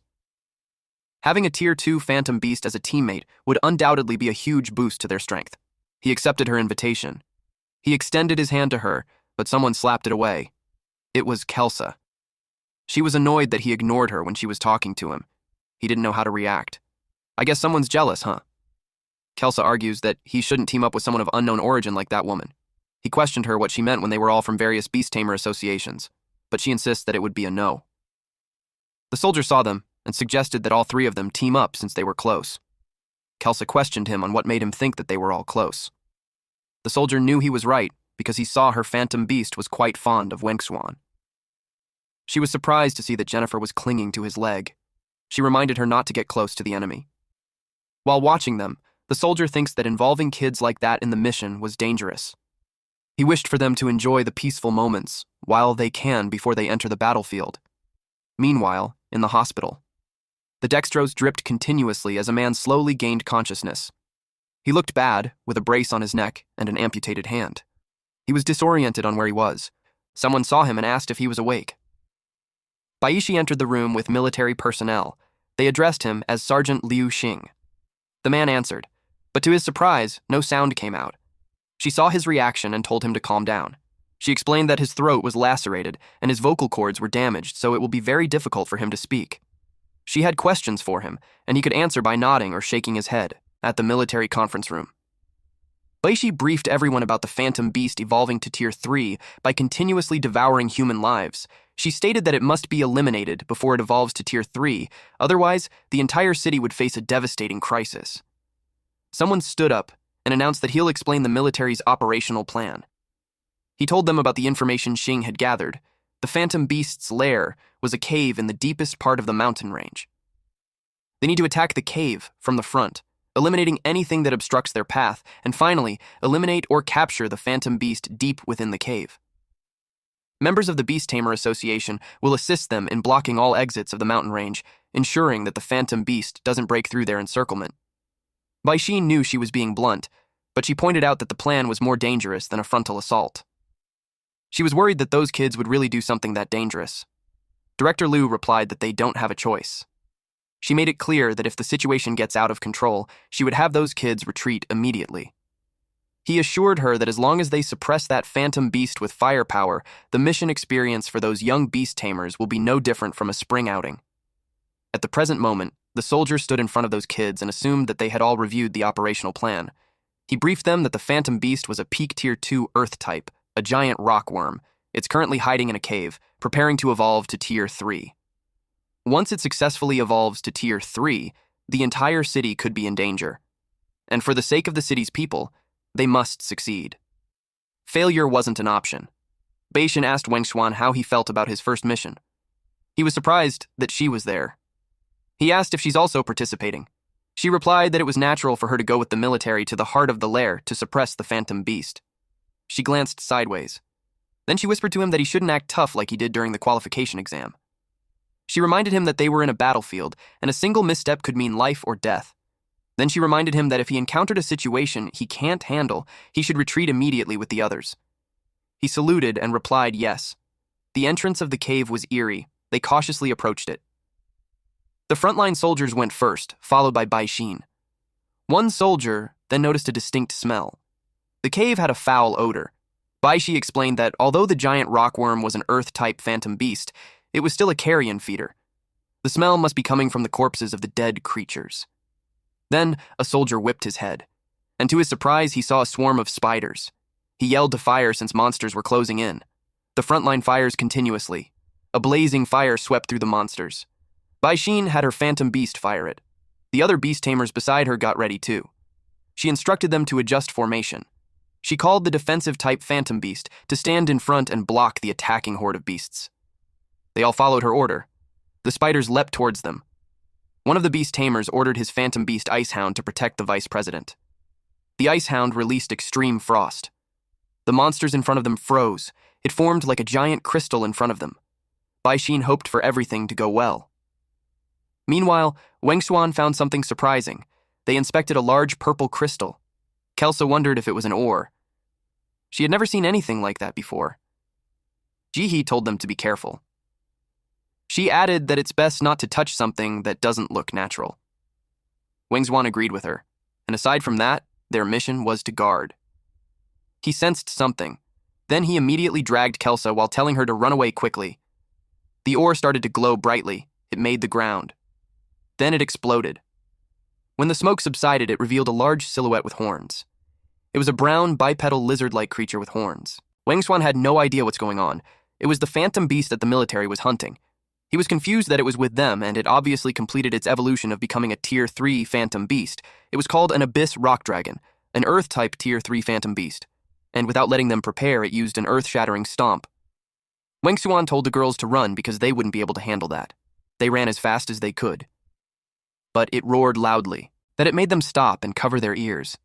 Having a Tier 2 phantom beast as a teammate would undoubtedly be a huge boost to their strength. He accepted her invitation. He extended his hand to her, but someone slapped it away. It was Kelsa. She was annoyed that he ignored her when she was talking to him. He didn't know how to react. I guess someone's jealous, huh? Kelsa argues that he shouldn't team up with someone of unknown origin like that woman. He questioned her what she meant when they were all from various beast tamer associations, but she insists that it would be a no. The soldier saw them and suggested that all 3 of them team up since they were close. Kelsa questioned him on what made him think that they were all close. The soldier knew he was right because he saw her phantom beast was quite fond of Wengzuan. She was surprised to see that Jennifer was clinging to his leg. She reminded her not to get close to the enemy. While watching them, the soldier thinks that involving kids like that in the mission was dangerous. He wished for them to enjoy the peaceful moments while they can before they enter the battlefield. Meanwhile, in the hospital, the dextrose dripped continuously as a man slowly gained consciousness. He looked bad, with a brace on his neck and an amputated hand. He was disoriented on where he was, Someone saw him and asked if he was awake. Baishi entered the room with military personnel. They addressed him as Sergeant Liu Xing. The man answered, but to his surprise, no sound came out. She saw his reaction and told him to calm down. She explained that his throat was lacerated and his vocal cords were damaged, so it will be very difficult for him to speak. She had questions for him, and he could answer by nodding or shaking his head at the military conference room. Baishi briefed everyone about the Phantom Beast evolving to Tier 3 by continuously devouring human lives. She stated that it must be eliminated before it evolves to Tier 3, otherwise, the entire city would face a devastating crisis. Someone stood up and announced that he'll explain the military's operational plan. He told them about the information Xing had gathered. The Phantom Beast's lair was a cave in the deepest part of the mountain range. They need to attack the cave from the front, eliminating anything that obstructs their path, and finally, eliminate or capture the Phantom Beast deep within the cave. Members of the Beast Tamer Association will assist them in blocking all exits of the mountain range, ensuring that the Phantom Beast doesn't break through their encirclement. Baishi knew she was being blunt, but she pointed out that the plan was more dangerous than a frontal assault. She was worried that those kids would really do something that dangerous. Director Liu replied that they don't have a choice. She made it clear that if the situation gets out of control, she would have those kids retreat immediately. He assured her that as long as they suppress that Phantom Beast with firepower, the mission experience for those young beast tamers will be no different from a spring outing. At the present moment, the soldier stood in front of those kids and assumed that they had all reviewed the operational plan. He briefed them that the Phantom Beast was a peak Tier 2 Earth type, a giant rockworm. It's currently hiding in a cave, preparing to evolve to Tier 3. Once it successfully evolves to Tier 3, the entire city could be in danger. And for the sake of the city's people, they must succeed. Failure wasn't an option. Baishan asked Wengshuan how he felt about his first mission. He was surprised that she was there. He asked if she's also participating. She replied that it was natural for her to go with the military to the heart of the lair to suppress the Phantom Beast. She glanced sideways. Then she whispered to him that he shouldn't act tough like he did during the qualification exam. She reminded him that they were in a battlefield, and a single misstep could mean life or death. Then she reminded him that if he encountered a situation he can't handle, he should retreat immediately with the others. He saluted and replied yes. The entrance of the cave was eerie. They cautiously approached it. The frontline soldiers went first, followed by Baishin. One soldier then noticed a distinct smell. The cave had a foul odor. Baishi explained that although the giant rockworm was an Earth-type Phantom Beast, it was still a carrion feeder. The smell must be coming from the corpses of the dead creatures. Then, a soldier whipped his head, and to his surprise, he saw a swarm of spiders. He yelled to fire since monsters were closing in. The frontline fires continuously. A blazing fire swept through the monsters. Baishin had her Phantom Beast fire it. The other beast tamers beside her got ready too. She instructed them to adjust formation. She called the defensive-type Phantom Beast to stand in front and block the attacking horde of beasts. They all followed her order. The spiders leapt towards them. One of the beast tamers ordered his Phantom Beast Icehound to protect the vice president. The Icehound released extreme frost. The monsters in front of them froze. It formed like a giant crystal in front of them. Baishin hoped for everything to go well. Meanwhile, Wengshuan found something surprising. They inspected a large purple crystal. Kelsa wondered if it was an ore. She had never seen anything like that before. Jihe told them to be careful. She added that it's best not to touch something that doesn't look natural. Wengshuan agreed with her, and aside from that, their mission was to guard. He sensed something. Then he immediately dragged Kelsa while telling her to run away quickly. The ore started to glow brightly. It made the ground. Then it exploded. When the smoke subsided, it revealed a large silhouette with horns. It was a brown, bipedal lizard-like creature with horns. Wengshuan had no idea what's going on. It was the Phantom Beast that the military was hunting. He was confused that it was with them, and it obviously completed its evolution of becoming a Tier 3 Phantom Beast. It was called an Abyss Rock Dragon, an Earth-type Tier 3 Phantom Beast. And without letting them prepare, it used an earth-shattering stomp. Wengshuan told the girls to run because they wouldn't be able to handle that. They ran as fast as they could. But it roared loudly, that it made them stop and cover their ears.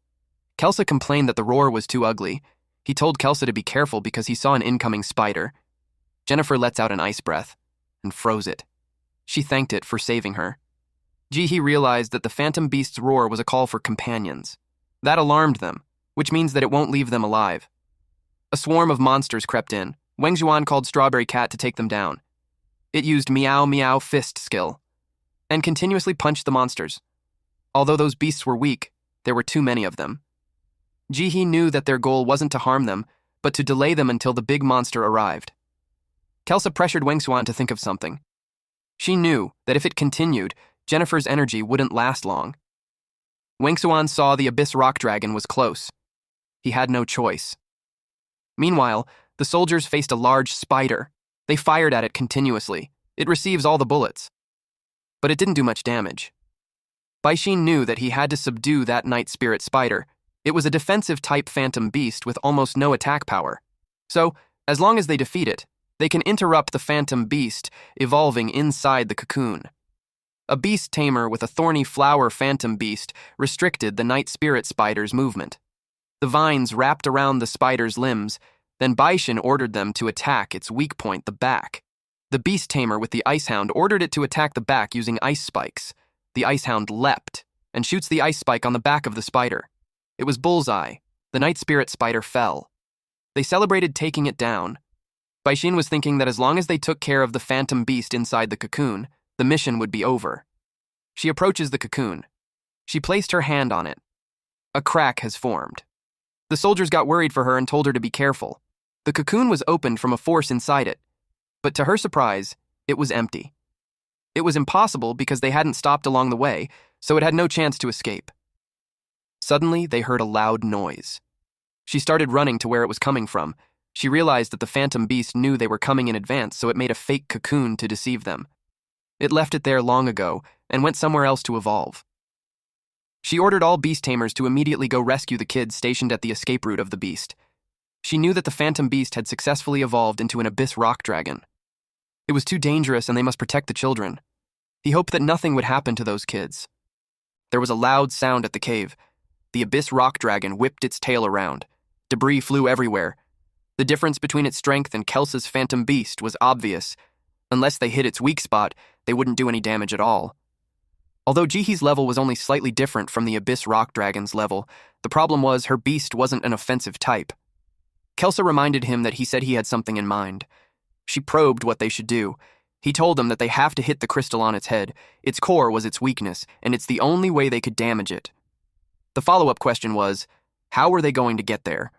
Kelsa complained that the roar was too ugly. He told Kelsa to be careful because he saw an incoming spider. Jennifer lets out an ice breath and froze it. She thanked it for saving her. Jihe realized that the Phantom Beast's roar was a call for companions. That alarmed them, which means that it won't leave them alive. A swarm of monsters crept in. Wang Zhuan called Strawberry Cat to take them down. It used meow meow fist skill and continuously punched the monsters. Although those beasts were weak, there were too many of them. Jihe knew that their goal wasn't to harm them, but to delay them until the big monster arrived. Kelsa pressured Wang Zhuan to think of something. She knew that if it continued, Jennifer's energy wouldn't last long. Wang Zhuan saw the Abyss Rock Dragon was close. He had no choice. Meanwhile, the soldiers faced a large spider. They fired at it continuously. It receives all the bullets. But it didn't do much damage. Baixin knew that he had to subdue that night spirit spider. It was a defensive-type phantom beast with almost no attack power. So, as long as they defeat it, they can interrupt the phantom beast evolving inside the cocoon. A beast tamer with a thorny flower phantom beast restricted the night spirit spider's movement. The vines wrapped around the spider's limbs, then Baixin ordered them to attack its weak point, the back. The beast tamer with the ice hound ordered it to attack the back using ice spikes. The ice hound leapt and shoots the ice spike on the back of the spider. It was bullseye. The night spirit spider fell. They celebrated taking it down. Baixin was thinking that as long as they took care of the phantom beast inside the cocoon, the mission would be over. She approaches the cocoon. She placed her hand on it. A crack has formed. The soldiers got worried for her and told her to be careful. The cocoon was opened from a force inside it, but to her surprise, it was empty. It was impossible because they hadn't stopped along the way, so it had no chance to escape. Suddenly, they heard a loud noise. She started running to where it was coming from. She realized that the phantom beast knew they were coming in advance, so it made a fake cocoon to deceive them. It left it there long ago and went somewhere else to evolve. She ordered all beast tamers to immediately go rescue the kids stationed at the escape route of the beast. She knew that the phantom beast had successfully evolved into an abyss rock dragon. It was too dangerous and they must protect the children. He hoped that nothing would happen to those kids. There was a loud sound at the cave. The abyss rock dragon whipped its tail around. Debris flew everywhere. The difference between its strength and Kelsa's phantom beast was obvious. Unless they hit its weak spot, they wouldn't do any damage at all. Although Jihe's level was only slightly different from the abyss rock dragon's level, the problem was her beast wasn't an offensive type. Kelsa reminded him that he said he had something in mind. She probed what they should do. He told them that they have to hit the crystal on its head. Its core was its weakness, and it's the only way they could damage it. The follow-up question was, how were they going to get there?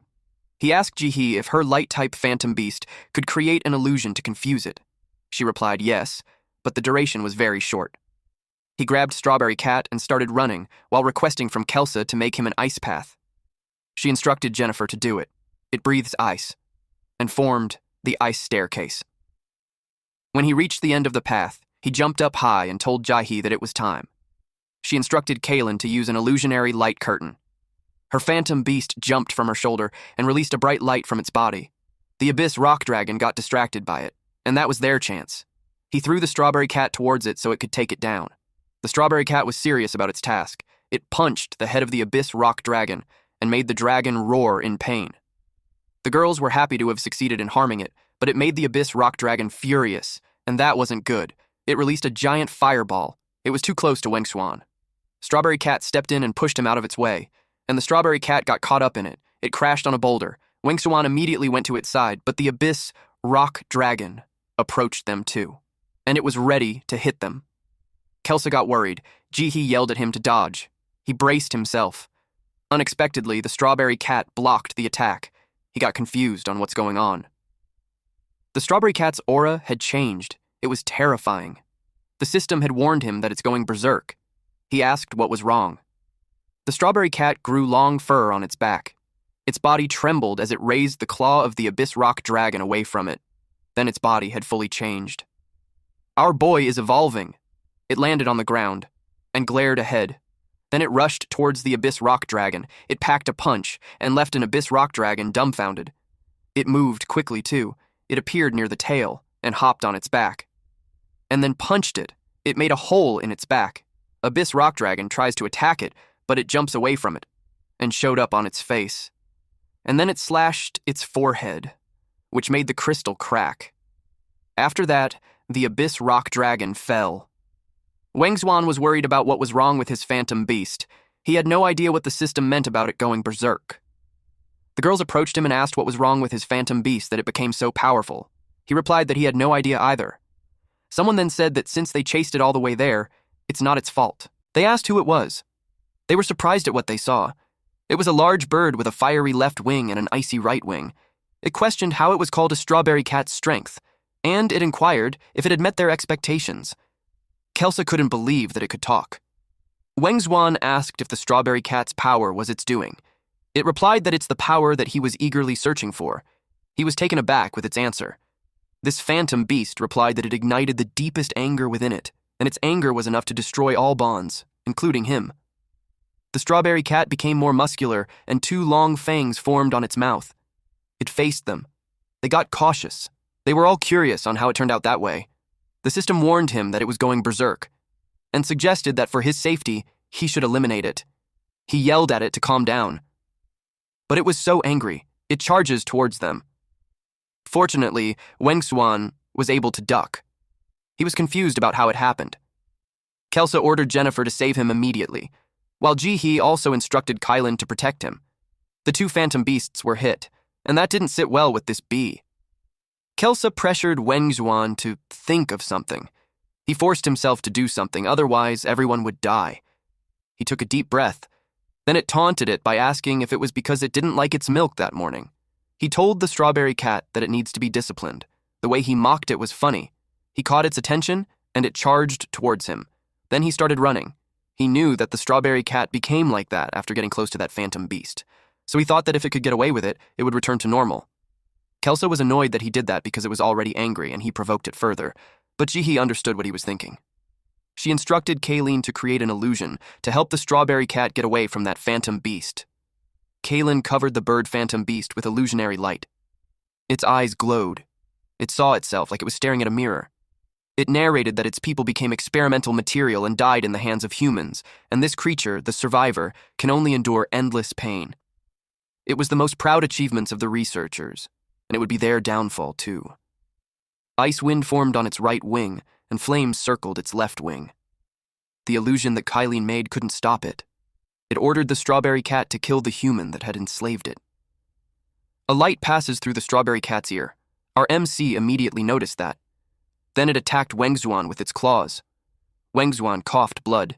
He asked Jihe if her light-type phantom beast could create an illusion to confuse it. She replied yes, but the duration was very short. He grabbed Strawberry Cat and started running while requesting from Kelsa to make him an ice path. She instructed Jennifer to do it. It breathes ice and formed the ice staircase. When he reached the end of the path, he jumped up high and told Jihe that it was time. She instructed Kaylin to use an illusionary light curtain. Her phantom beast jumped from her shoulder and released a bright light from its body. The abyss rock dragon got distracted by it, and that was their chance. He threw the Strawberry Cat towards it so it could take it down. The Strawberry Cat was serious about its task. It punched the head of the abyss rock dragon and made the dragon roar in pain. The girls were happy to have succeeded in harming it, but it made the abyss rock dragon furious, and that wasn't good. It released a giant fireball. It was too close to Wang Zhuan. Strawberry Cat stepped in and pushed him out of its way, and the Strawberry Cat got caught up in it. It crashed on a boulder. Wang Zhuan immediately went to its side, but the abyss rock dragon approached them too, and it was ready to hit them. Kelsa got worried. Jihe yelled at him to dodge. He braced himself. Unexpectedly, the Strawberry Cat blocked the attack. He got confused on what's going on. The Strawberry Cat's aura had changed. It was terrifying. The system had warned him that it's going berserk. He asked what was wrong. The Strawberry Cat grew long fur on its back. Its body trembled as it raised the claw of the abyss rock dragon away from it. Then its body had fully changed. Our boy is evolving. It landed on the ground and glared ahead. Then it rushed towards the abyss rock dragon. It packed a punch and left an abyss rock dragon dumbfounded. It moved quickly too. It appeared near the tail and hopped on its back. And then punched it. It made a hole in its back. Abyss rock dragon tries to attack it, but it jumps away from it and showed up on its face. And then it slashed its forehead, which made the crystal crack. After that, the abyss rock dragon fell. Wang Zhuan was worried about what was wrong with his phantom beast. He had no idea what the system meant about it going berserk. The girls approached him and asked what was wrong with his phantom beast that it became so powerful. He replied that he had no idea either. Someone then said that since they chased it all the way there, it's not its fault. They asked who it was. They were surprised at what they saw. It was a large bird with a fiery left wing and an icy right wing. It questioned how it was called a strawberry cat's strength, and it inquired if it had met their expectations. Kelsa couldn't believe that it could talk. Wang Xuan asked if the strawberry cat's power was its doing. It replied that it's the power that he was eagerly searching for. He was taken aback with its answer. This phantom beast replied that it ignited the deepest anger within it, and its anger was enough to destroy all bonds, including him. The strawberry cat became more muscular, and 2 long fangs formed on its mouth. It faced them. They got cautious. They were all curious on how it turned out that way. The system warned him that it was going berserk, and suggested that for his safety, he should eliminate it. He yelled at it to calm down. But it was so angry, it charges towards them. Fortunately, Wang Xuan was able to duck. He was confused about how it happened. Kelsa ordered Jennifer to save him immediately, while Ji-hee also instructed Kylin to protect him. The 2 phantom beasts were hit, and that didn't sit well with this bee. Kelsa pressured Wang Xuan to think of something. He forced himself to do something, otherwise everyone would die. He took a deep breath. Then it taunted it by asking if it was because it didn't like its milk that morning. He told the strawberry cat that it needs to be disciplined. The way he mocked it was funny. He caught its attention, and it charged towards him. Then he started running. He knew that the strawberry cat became like that after getting close to that phantom beast. So he thought that if it could get away with it, it would return to normal. Kelsa was annoyed that he did that because it was already angry and he provoked it further, but Ji-hee understood what he was thinking. She instructed Kylin to create an illusion to help the strawberry cat get away from that phantom beast. Kylin covered the bird phantom beast with illusionary light. Its eyes glowed. It saw itself like it was staring at a mirror. It narrated that its people became experimental material and died in the hands of humans, and this creature, the survivor, can only endure endless pain. It was the most proud achievements of the researchers, and it would be their downfall too. Ice wind formed on its right wing, and flames circled its left wing. The illusion that Kylin made couldn't stop it. It ordered the strawberry cat to kill the human that had enslaved it. A light passes through the strawberry cat's ear. Our MC immediately noticed that. Then it attacked Wang Xuan with its claws. Wang Xuan coughed blood.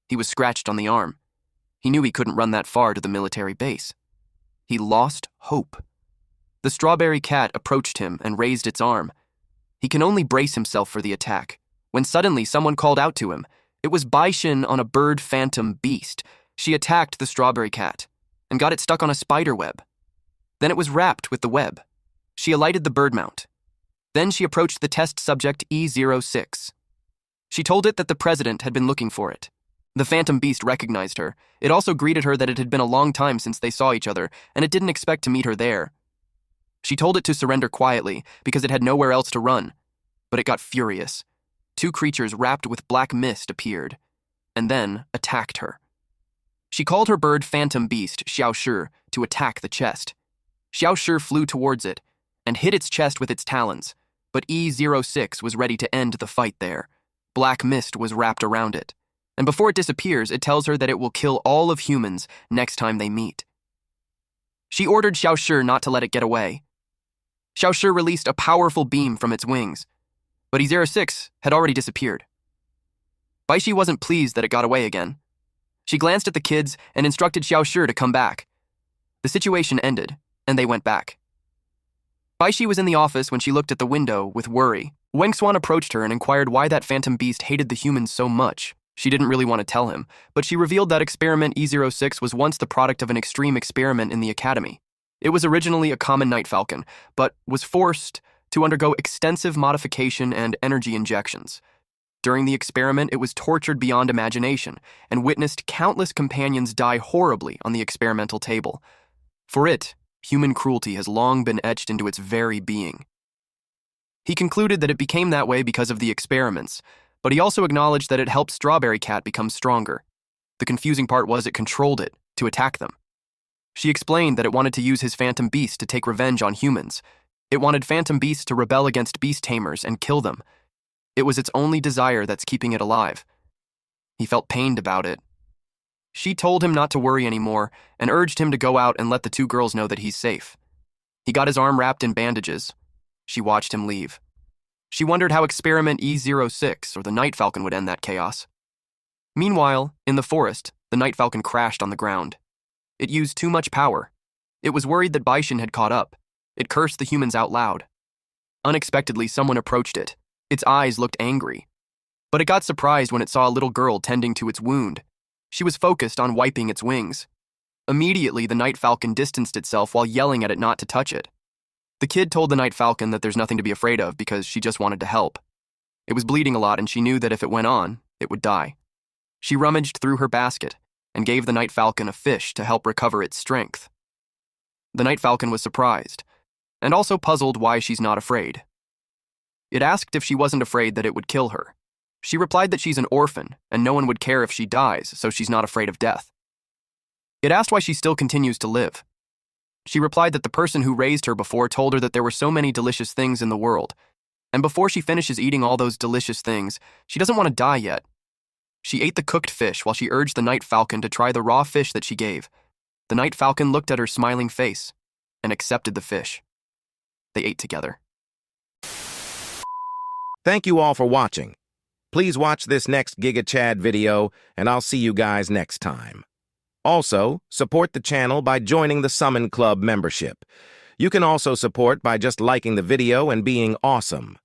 He was scratched on the arm. He knew he couldn't run that far to the military base. He lost hope. The strawberry cat approached him and raised its arm. He can only brace himself for the attack, when suddenly someone called out to him. It was Baishin on a bird phantom beast. She attacked the strawberry cat and got it stuck on a spider web. Then it was wrapped with the web. She alighted the bird mount. Then she approached the test subject E06. She told it that the president had been looking for it. The phantom beast recognized her. It also greeted her that it had been a long time since they saw each other, and it didn't expect to meet her there. She told it to surrender quietly because it had nowhere else to run. But it got furious. 2 creatures wrapped with black mist appeared, and then attacked her. She called her bird phantom beast, Xiao Shi, to attack the chest. Xiao Shi flew towards it and hit its chest with its talons, but E06 was ready to end the fight there. Black mist was wrapped around it, and before it disappears, it tells her that it will kill all of humans next time they meet. She ordered Xiao Shi not to let it get away. Xiao Shi released a powerful beam from its wings, but E06 had already disappeared. Baishi wasn't pleased that it got away again. She glanced at the kids and instructed Xiao Shi to come back. The situation ended, and they went back. Baishi was in the office when she looked at the window with worry. Wang Xuan approached her and inquired why that phantom beast hated the humans so much. She didn't really want to tell him, but she revealed that experiment E06 was once the product of an extreme experiment in the academy. It was originally a common night falcon, but was forced to undergo extensive modification and energy injections. During the experiment, it was tortured beyond imagination and witnessed countless companions die horribly on the experimental table. For it, human cruelty has long been etched into its very being. He concluded that it became that way because of the experiments, but he also acknowledged that it helped Strawberry Cat become stronger. The confusing part was it controlled it to attack them. She explained that it wanted to use his Phantom Beast to take revenge on humans. It wanted Phantom Beasts to rebel against beast tamers and kill them. It was its only desire that's keeping it alive. He felt pained about it. She told him not to worry anymore and urged him to go out and let the two girls know that he's safe. He got his arm wrapped in bandages. She watched him leave. She wondered how Experiment E06, or the Night Falcon, would end that chaos. Meanwhile, in the forest, the Night Falcon crashed on the ground. It used too much power. It was worried that Baishan had caught up. It cursed the humans out loud. Unexpectedly, someone approached it. Its eyes looked angry. But it got surprised when it saw a little girl tending to its wound. She was focused on wiping its wings. Immediately, the Night Falcon distanced itself while yelling at it not to touch it. The kid told the Night Falcon that there's nothing to be afraid of because she just wanted to help. It was bleeding a lot and she knew that if it went on, it would die. She rummaged through her basket and gave the Night Falcon a fish to help recover its strength. The Night Falcon was surprised, and also puzzled why she's not afraid. It asked if she wasn't afraid that it would kill her. She replied that she's an orphan, and no one would care if she dies, so she's not afraid of death. It asked why she still continues to live. She replied that the person who raised her before told her that there were so many delicious things in the world, and before she finishes eating all those delicious things, she doesn't want to die yet. She ate the cooked fish while she urged the Night Falcon to try the raw fish that she gave. The Night Falcon looked at her smiling face and accepted the fish. They ate together. Thank you all for watching. Please watch this next Giga Chad video, and I'll see you guys next time. Also, support the channel by joining the Summon Club membership. You can also support by just liking the video and being awesome.